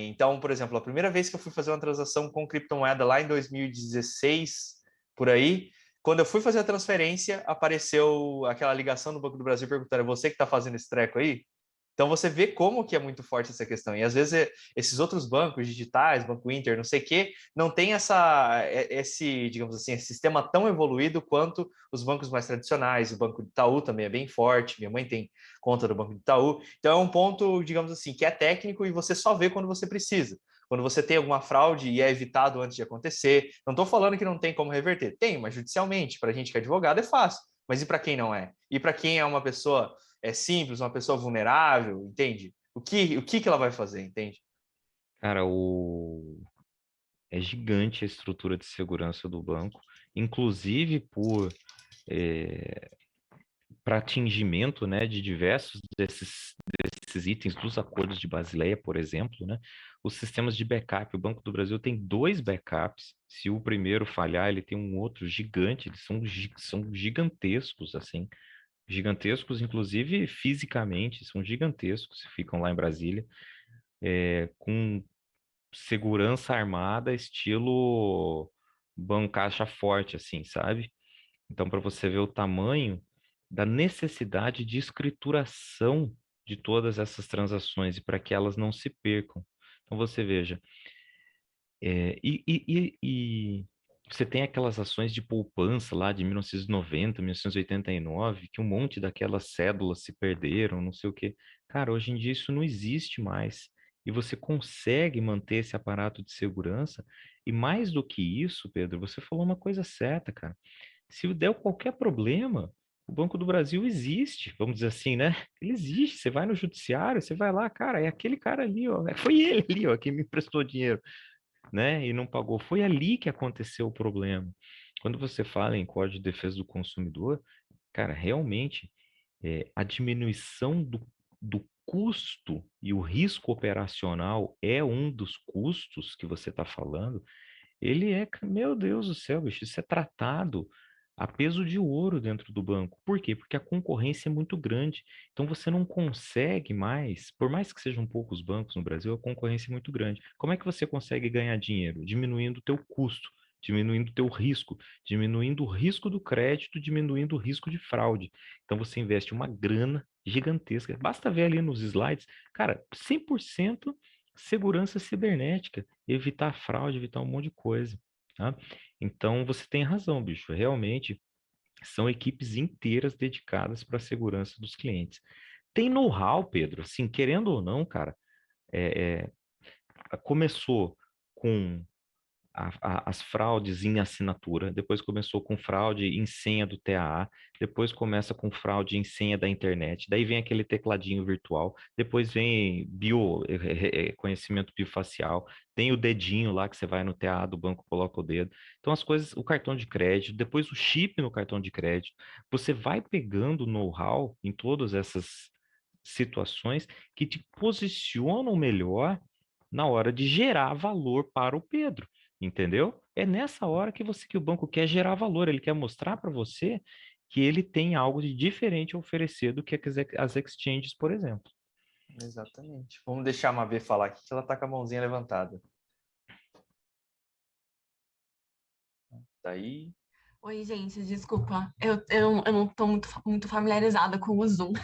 S2: Então, por exemplo, a primeira vez que eu fui fazer uma transação com criptomoeda lá em 2016, por aí, quando eu fui fazer a transferência, apareceu aquela ligação do Banco do Brasil perguntando: é você que está fazendo esse treco aí? Então você vê como que é muito forte essa questão. E às vezes esses outros bancos digitais, Banco Inter, não sei o quê, não tem esse, digamos assim, esse sistema tão evoluído quanto os bancos mais tradicionais. O Banco do Itaú também é bem forte. Minha mãe tem conta do Banco do Itaú. Então é um ponto, digamos assim, que é técnico e você só vê quando você precisa. Quando você tem alguma fraude e é evitado antes de acontecer. Não estou falando que não tem como reverter. Tem, mas judicialmente, para a gente que é advogado, é fácil. Mas e para quem não é? E para quem é uma pessoa simples, uma pessoa vulnerável, entende? O que ela vai fazer, entende?
S1: Cara, é gigante a estrutura de segurança do banco, inclusive para atingimento, né, de diversos desses itens dos acordos de Basileia, por exemplo, né, os sistemas de backup. O Banco do Brasil tem dois backups. Se o primeiro falhar, ele tem um outro gigante. Eles são gigantescos, assim, gigantescos, inclusive fisicamente, são gigantescos. Ficam lá em Brasília, com segurança armada, estilo banco caixa forte, assim, sabe? Então, para você ver o tamanho da necessidade de escrituração de todas essas transações e para que elas não se percam. Então, você veja, e você tem aquelas ações de poupança lá de 1990, 1989, que um monte daquelas cédulas se perderam, não sei o quê. Cara, hoje em dia isso não existe mais. E você consegue manter esse aparato de segurança. E mais do que isso, Pedro, você falou uma coisa certa, cara. Se der qualquer problema, o Banco do Brasil existe, vamos dizer assim, né? Ele existe. Você vai no judiciário, você vai lá, cara, é aquele cara ali, ó. Foi ele ali, ó, que me emprestou dinheiro, né? E não pagou. Foi ali que aconteceu o problema. Quando você fala em Código de Defesa do Consumidor, cara, realmente a diminuição do custo e o risco operacional é um dos custos que você está falando. Ele é, meu Deus do céu, bicho, isso é tratado a peso de ouro dentro do banco. Por quê? Porque a concorrência é muito grande. Então você não consegue mais, por mais que sejam poucos bancos no Brasil, a concorrência é muito grande. Como é que você consegue ganhar dinheiro? Diminuindo o teu custo, diminuindo o teu risco, diminuindo o risco do crédito, diminuindo o risco de fraude. Então você investe uma grana gigantesca. Basta ver ali nos slides, cara, 100% segurança cibernética, evitar fraude, evitar um monte de coisa, tá? Então você tem razão, bicho. Realmente são equipes inteiras dedicadas para a segurança dos clientes. Tem know-how, Pedro, assim, querendo ou não, cara, é, começou com as fraudes em assinatura, depois começou com fraude em senha do TAA, depois começa com fraude em senha da internet, daí vem aquele tecladinho virtual, depois vem conhecimento biofacial, tem o dedinho lá que você vai no TAA do banco, coloca o dedo. Então as coisas, o cartão de crédito, depois o chip no cartão de crédito, você vai pegando know-how em todas essas situações que te posicionam melhor na hora de gerar valor para o Pedro. Entendeu? É nessa hora que o banco quer gerar valor, ele quer mostrar para você que ele tem algo de diferente a oferecer do que as exchanges, por exemplo.
S2: Exatamente. Vamos deixar a Mabê falar aqui, que ela está com a mãozinha levantada. Daí.
S3: Oi, gente, desculpa. Eu não estou muito familiarizada com o Zoom.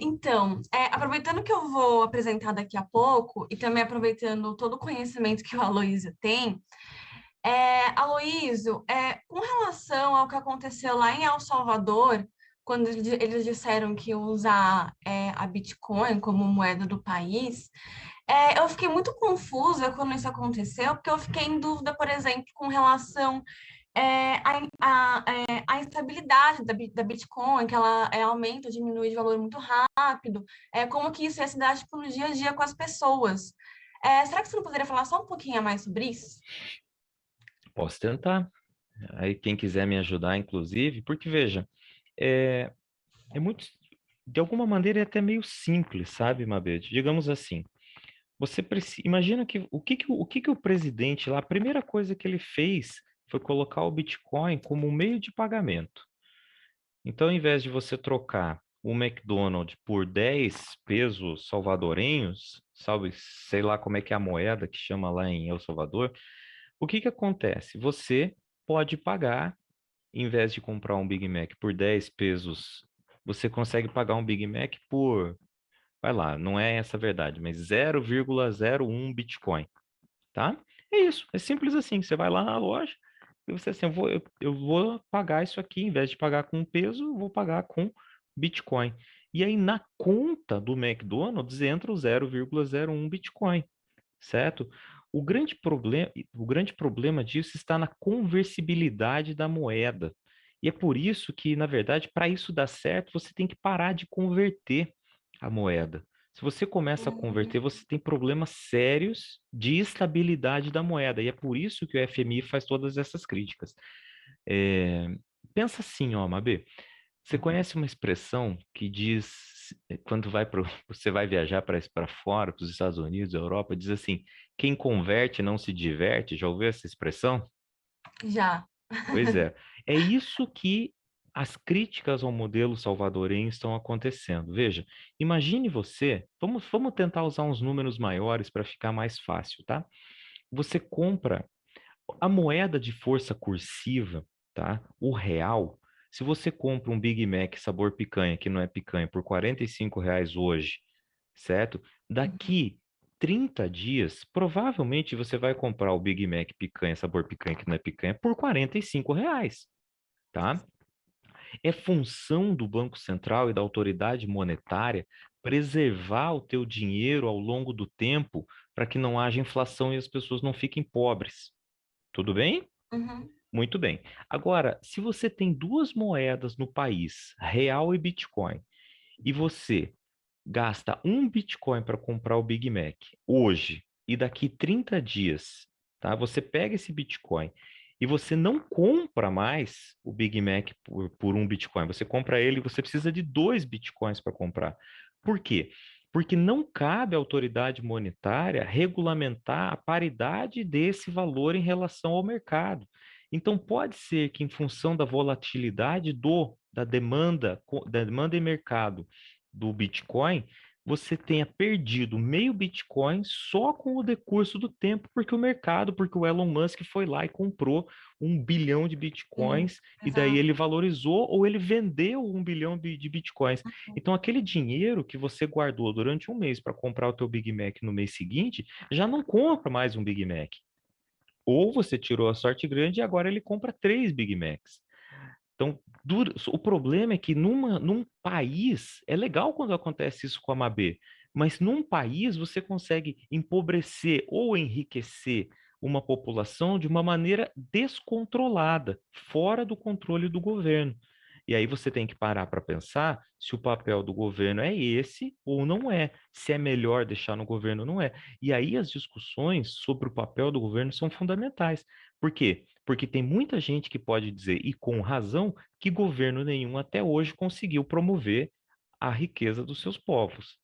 S3: Então, aproveitando que eu vou apresentar daqui a pouco, e também aproveitando todo o conhecimento que o Aloysio tem, Aloysio, com relação ao que aconteceu lá em El Salvador, quando eles disseram que iam usar a Bitcoin como moeda do país, eu fiquei muito confusa quando isso aconteceu, porque eu fiquei em dúvida, por exemplo, com relação a instabilidade da Bitcoin, que ela aumenta ou diminui de valor muito rápido, como que isso ia se dar tipo, no dia a dia com as pessoas. Será que você não poderia falar só um pouquinho a mais sobre isso?
S1: Posso tentar. Aí quem quiser me ajudar, inclusive, porque veja, é, é muito de alguma maneira é até meio simples, sabe, Mabete? Digamos assim, você precisa, imagina que o presidente lá, a primeira coisa que ele fez foi colocar o Bitcoin como um meio de pagamento. Então, ao invés de você trocar o McDonald's por 10 pesos salvadorenhos, sabe, sei lá como é que é a moeda que chama lá em El Salvador, o que que acontece? Você pode pagar, em vez de comprar um Big Mac por 10 pesos, você consegue pagar um Big Mac por, vai lá, não é essa a verdade, mas 0,01 Bitcoin, tá? É isso, é simples assim. Você vai lá na loja e você assim, eu vou pagar isso aqui, em vez de pagar com peso, eu vou pagar com Bitcoin. E aí na conta do McDonald's entra o 0,01 Bitcoin, certo? O grande problema disso está na conversibilidade da moeda. E é por isso que, na verdade, para isso dar certo, você tem que parar de converter a moeda. Se você começa a converter, você tem problemas sérios de estabilidade da moeda. E é por isso que o FMI faz todas essas críticas. É, pensa assim, ó, Mabê, você conhece uma expressão que diz, quando você vai viajar para fora, para os Estados Unidos, Europa, diz assim: quem converte não se diverte. Já ouviu essa expressão?
S3: Já.
S1: Pois é isso que as críticas ao modelo salvadorenho estão acontecendo. Veja, imagine você, vamos tentar usar uns números maiores para ficar mais fácil, tá? Você compra a moeda de força cursiva, tá? O real. Se você compra um Big Mac sabor picanha, que não é picanha, por R$ 45 hoje, certo? Daqui 30 dias, provavelmente você vai comprar o Big Mac picanha, sabor picanha, que não é picanha, por R$ 45, tá? É função do Banco Central e da autoridade monetária preservar o teu dinheiro ao longo do tempo para que não haja inflação e as pessoas não fiquem pobres. Tudo bem?
S3: Uhum.
S1: Muito bem. Agora, se você tem duas moedas no país, real e Bitcoin, e você gasta um Bitcoin para comprar o Big Mac hoje e daqui 30 dias, tá? Você pega esse Bitcoin e você não compra mais o Big Mac por um Bitcoin. Você compra ele, você precisa de dois Bitcoins para comprar. Por quê? Porque não cabe à autoridade monetária regulamentar a paridade desse valor em relação ao mercado. Então, pode ser que, em função da volatilidade da demanda em mercado do Bitcoin, você tenha perdido meio Bitcoin só com o decurso do tempo, porque o Elon Musk foi lá e comprou 1 bilhão de
S3: Sim,
S1: Bitcoins, e daí
S3: exato.
S1: ele valorizou ou ele vendeu 1 bilhão de Bitcoins. Então, aquele dinheiro que você guardou durante um mês para comprar o teu Big Mac no mês seguinte, já não compra mais um Big Mac. Ou você tirou a sorte grande e agora ele compra 3 Big Macs. Então, o problema é que num país, é legal quando acontece isso com a Mabê, mas num país você consegue empobrecer ou enriquecer uma população de uma maneira descontrolada, fora do controle do governo. E aí você tem que parar para pensar se o papel do governo é esse ou não é, se é melhor deixar no governo ou não é. E aí as discussões sobre o papel do governo são fundamentais. Por quê? Porque tem muita gente que pode dizer, e com razão, que governo nenhum até hoje conseguiu promover a riqueza dos seus povos,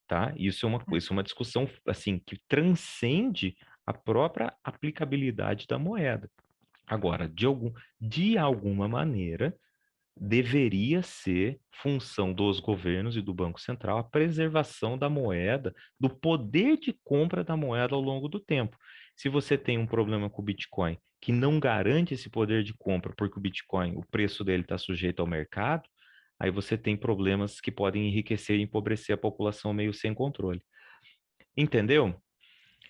S1: tá? Isso é uma discussão assim que transcende a própria aplicabilidade da moeda. Agora, de alguma maneira, deveria ser função dos governos e do Banco Central a preservação da moeda, do poder de compra da moeda ao longo do tempo. Se você tem um problema com o Bitcoin que não garante esse poder de compra, porque o Bitcoin, o preço dele está sujeito ao mercado, aí você tem problemas que podem enriquecer e empobrecer a população meio sem controle. Entendeu?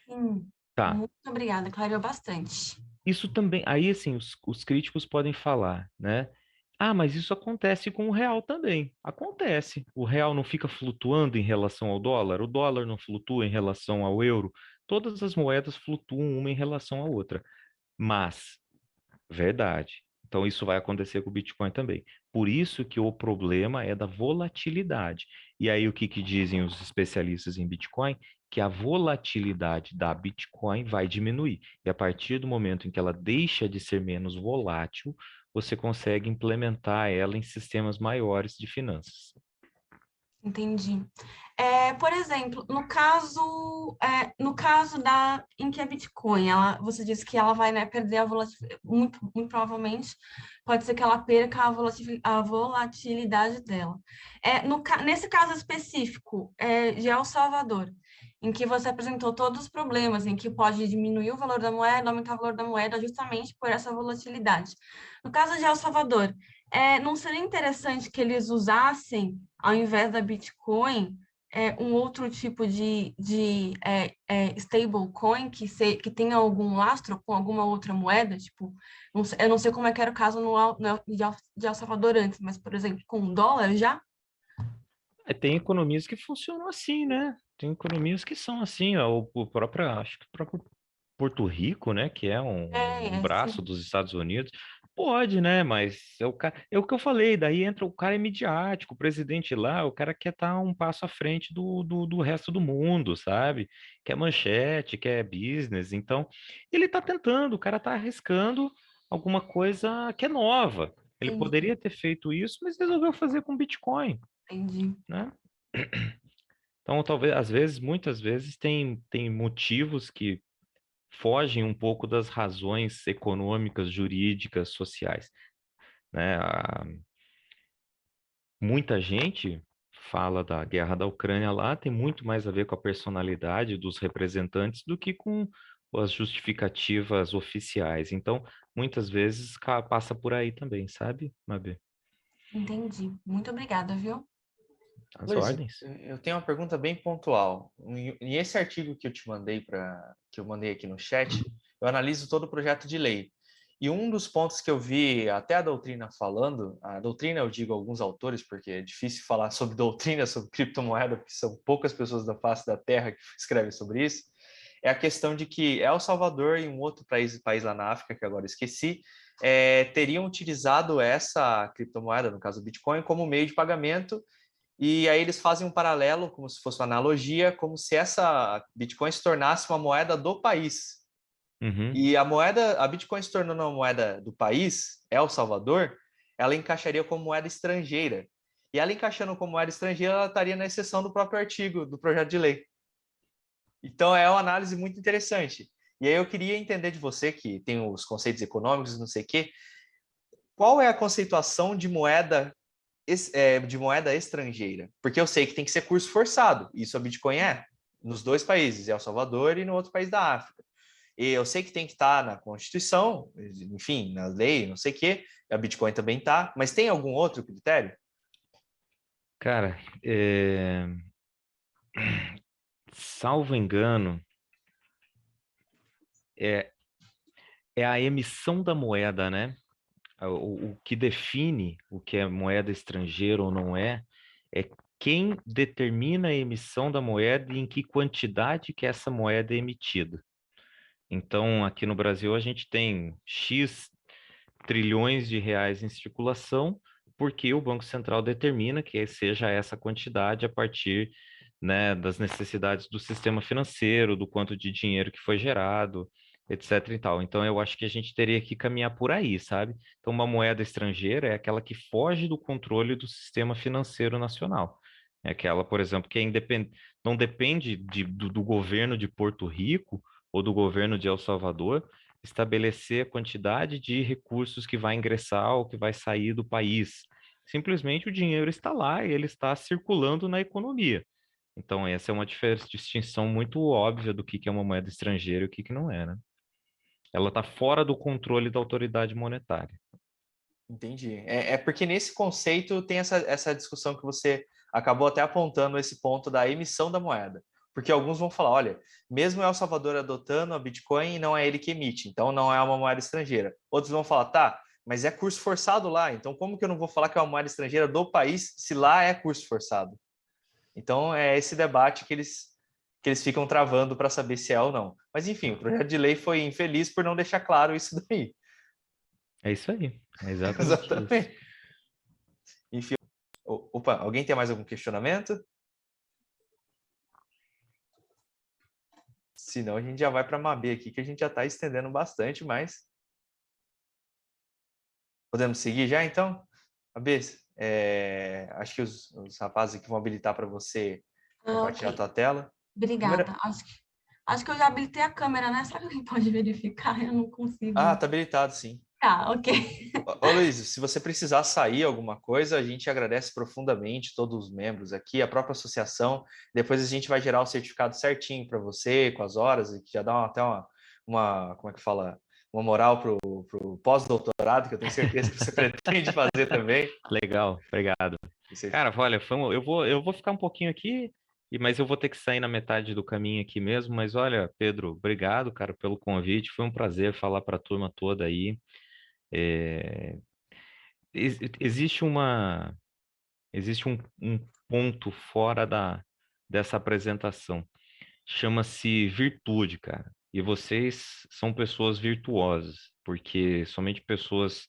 S3: Sim.
S1: Tá.
S3: Muito obrigada, clareou bastante.
S1: Isso também, aí assim, os críticos podem falar, né? Ah, mas isso acontece com o real também. Acontece. O real não fica flutuando em relação ao dólar, o dólar não flutua em relação ao euro. Todas as moedas flutuam uma em relação à outra. Mas, verdade. Então, isso vai acontecer com o Bitcoin também. Por isso que o problema é da volatilidade. E aí, o que que dizem os especialistas em Bitcoin? Que a volatilidade da Bitcoin vai diminuir. E a partir do momento em que ela deixa de ser menos volátil, você consegue implementar ela em sistemas maiores de finanças.
S3: Entendi. Por exemplo, no caso em que a Bitcoin, você disse que ela vai, né, perder a volatilidade, muito provavelmente, pode ser que ela perca a volatilidade dela. Nesse caso específico, de El Salvador, em que você apresentou todos os problemas, em que pode diminuir o valor da moeda, aumentar o valor da moeda, justamente por essa volatilidade. No caso de El Salvador, não seria interessante que eles usassem, ao invés da Bitcoin, um outro tipo de stablecoin que tenha algum lastro com alguma outra moeda? Tipo, eu não sei como é que era o caso de El Salvador antes, mas, por exemplo, com o dólar já?
S1: Tem economias que funcionam assim, né? Tem economias que são assim, ó, o próprio, acho que o próprio Porto Rico, né, que é um braço
S3: Sim,
S1: dos Estados Unidos, pode, né, mas é o que eu falei, daí entra o cara é midiático, o presidente lá, o cara quer estar um passo à frente do resto do mundo, sabe? Quer manchete, quer business, então ele tá tentando, o cara tá arriscando alguma coisa que é nova. Ele
S3: entendi,
S1: poderia ter feito isso, mas resolveu fazer com Bitcoin,
S3: entendi.
S1: né? Então, talvez, às vezes, muitas vezes, tem motivos que fogem um pouco das razões econômicas, jurídicas, sociais, né? Muita gente fala da guerra da Ucrânia lá, tem muito mais a ver com a personalidade dos representantes do que com as justificativas oficiais. Então, muitas vezes passa por aí também, sabe, Mabê?
S3: Entendi. Muito obrigada, viu?
S1: As
S2: Luiz,
S1: ordens.
S2: eu tenho uma pergunta bem pontual. Em esse artigo que eu te mandei que eu mandei aqui no chat, eu analiso todo o projeto de lei. E um dos pontos que eu vi até a doutrina falando, a doutrina eu digo alguns autores, porque é difícil falar sobre doutrina, sobre criptomoeda, porque são poucas pessoas da face da Terra que escrevem sobre isso, é a questão de que El Salvador e um outro país lá na África, que agora esqueci, teriam utilizado essa criptomoeda, no caso o Bitcoin, como meio de pagamento e aí eles fazem um paralelo, como se fosse uma analogia, como se essa Bitcoin se tornasse uma moeda do país.
S1: Uhum.
S2: E a Bitcoin se tornando uma moeda do país, El Salvador, ela encaixaria como moeda estrangeira. E ela encaixando como moeda estrangeira, ela estaria na exceção do próprio artigo do projeto de lei. Então é uma análise muito interessante. E aí eu queria entender de você, que tem os conceitos econômicos, não sei o quê, qual é a conceituação de moeda estrangeira? Porque eu sei que tem que ser curso forçado, isso a Bitcoin é, nos dois países, El Salvador e no outro país da África. E eu sei que tem que estar na Constituição, enfim, na lei, não sei o quê, a Bitcoin também está, mas tem algum outro critério?
S1: Cara, salvo engano, é, é a emissão da moeda, né? O que define o que é moeda estrangeira ou não é quem determina a emissão da moeda e em que quantidade que essa moeda é emitida. Então, aqui no Brasil, a gente tem X trilhões de reais em circulação, porque o Banco Central determina que seja essa quantidade a partir, né, das necessidades do sistema financeiro, do quanto de dinheiro que foi gerado, etc e tal. Então, eu acho que a gente teria que caminhar por aí, sabe? Então, uma moeda estrangeira é aquela que foge do controle do sistema financeiro nacional. É aquela, por exemplo, que não depende do governo de Porto Rico ou do governo de El Salvador estabelecer a quantidade de recursos que vai ingressar ou que vai sair do país. Simplesmente o dinheiro está lá e ele está circulando na economia. Então, essa é uma distinção muito óbvia do que é uma moeda estrangeira e o que não é, né? Ela está fora do controle da autoridade monetária.
S2: Entendi. É porque nesse conceito tem essa discussão que você acabou até apontando esse ponto da emissão da moeda. Porque alguns vão falar, olha, mesmo El Salvador adotando a Bitcoin, não é ele que emite, então não é uma moeda estrangeira. Outros vão falar, tá, mas é curso forçado lá, então como que eu não vou falar que é uma moeda estrangeira do país se lá é curso forçado? Então é esse debate que eles ficam travando para saber se é ou não. Mas enfim, o projeto de lei foi infeliz por não deixar claro isso daí.
S1: É isso aí. É exatamente isso.
S2: Exatamente. Enfim, opa, alguém tem mais algum questionamento? Se não, a gente já vai para a Mabê aqui, que a gente já está estendendo bastante, mas podemos seguir já então? Mabê, Acho que os rapazes aqui vão habilitar para você compartilhar a
S3: Ok,
S2: tua tela.
S3: obrigada. Acho que eu já habilitei a câmera, né? Será que alguém pode verificar? Eu não
S2: Ah,
S3: consigo.
S2: tá habilitado, sim.
S3: Tá, ok.
S2: Ô Luiz, se você precisar sair alguma coisa, a gente agradece profundamente todos os membros aqui, a própria associação. Depois a gente vai gerar o certificado certinho para você, com as horas, e que já dá até como é que fala? Uma moral para o pós-doutorado, que eu tenho certeza que você pretende fazer também.
S1: Legal, obrigado. Cara, olha, eu vou ficar um pouquinho aqui, mas eu vou ter que sair na metade do caminho aqui mesmo. Mas olha, Pedro, obrigado, cara, pelo convite. Foi um prazer falar para a turma toda aí. É, existe um ponto fora dessa apresentação. Chama-se virtude, cara. E vocês são pessoas virtuosas, porque somente pessoas,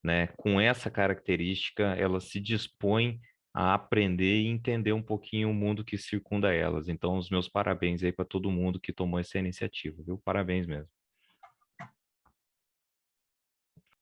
S1: né, com essa característica, elas se dispõem a aprender e entender um pouquinho o mundo que circunda elas. Então, os meus parabéns aí para todo mundo que tomou essa iniciativa, viu? Parabéns mesmo.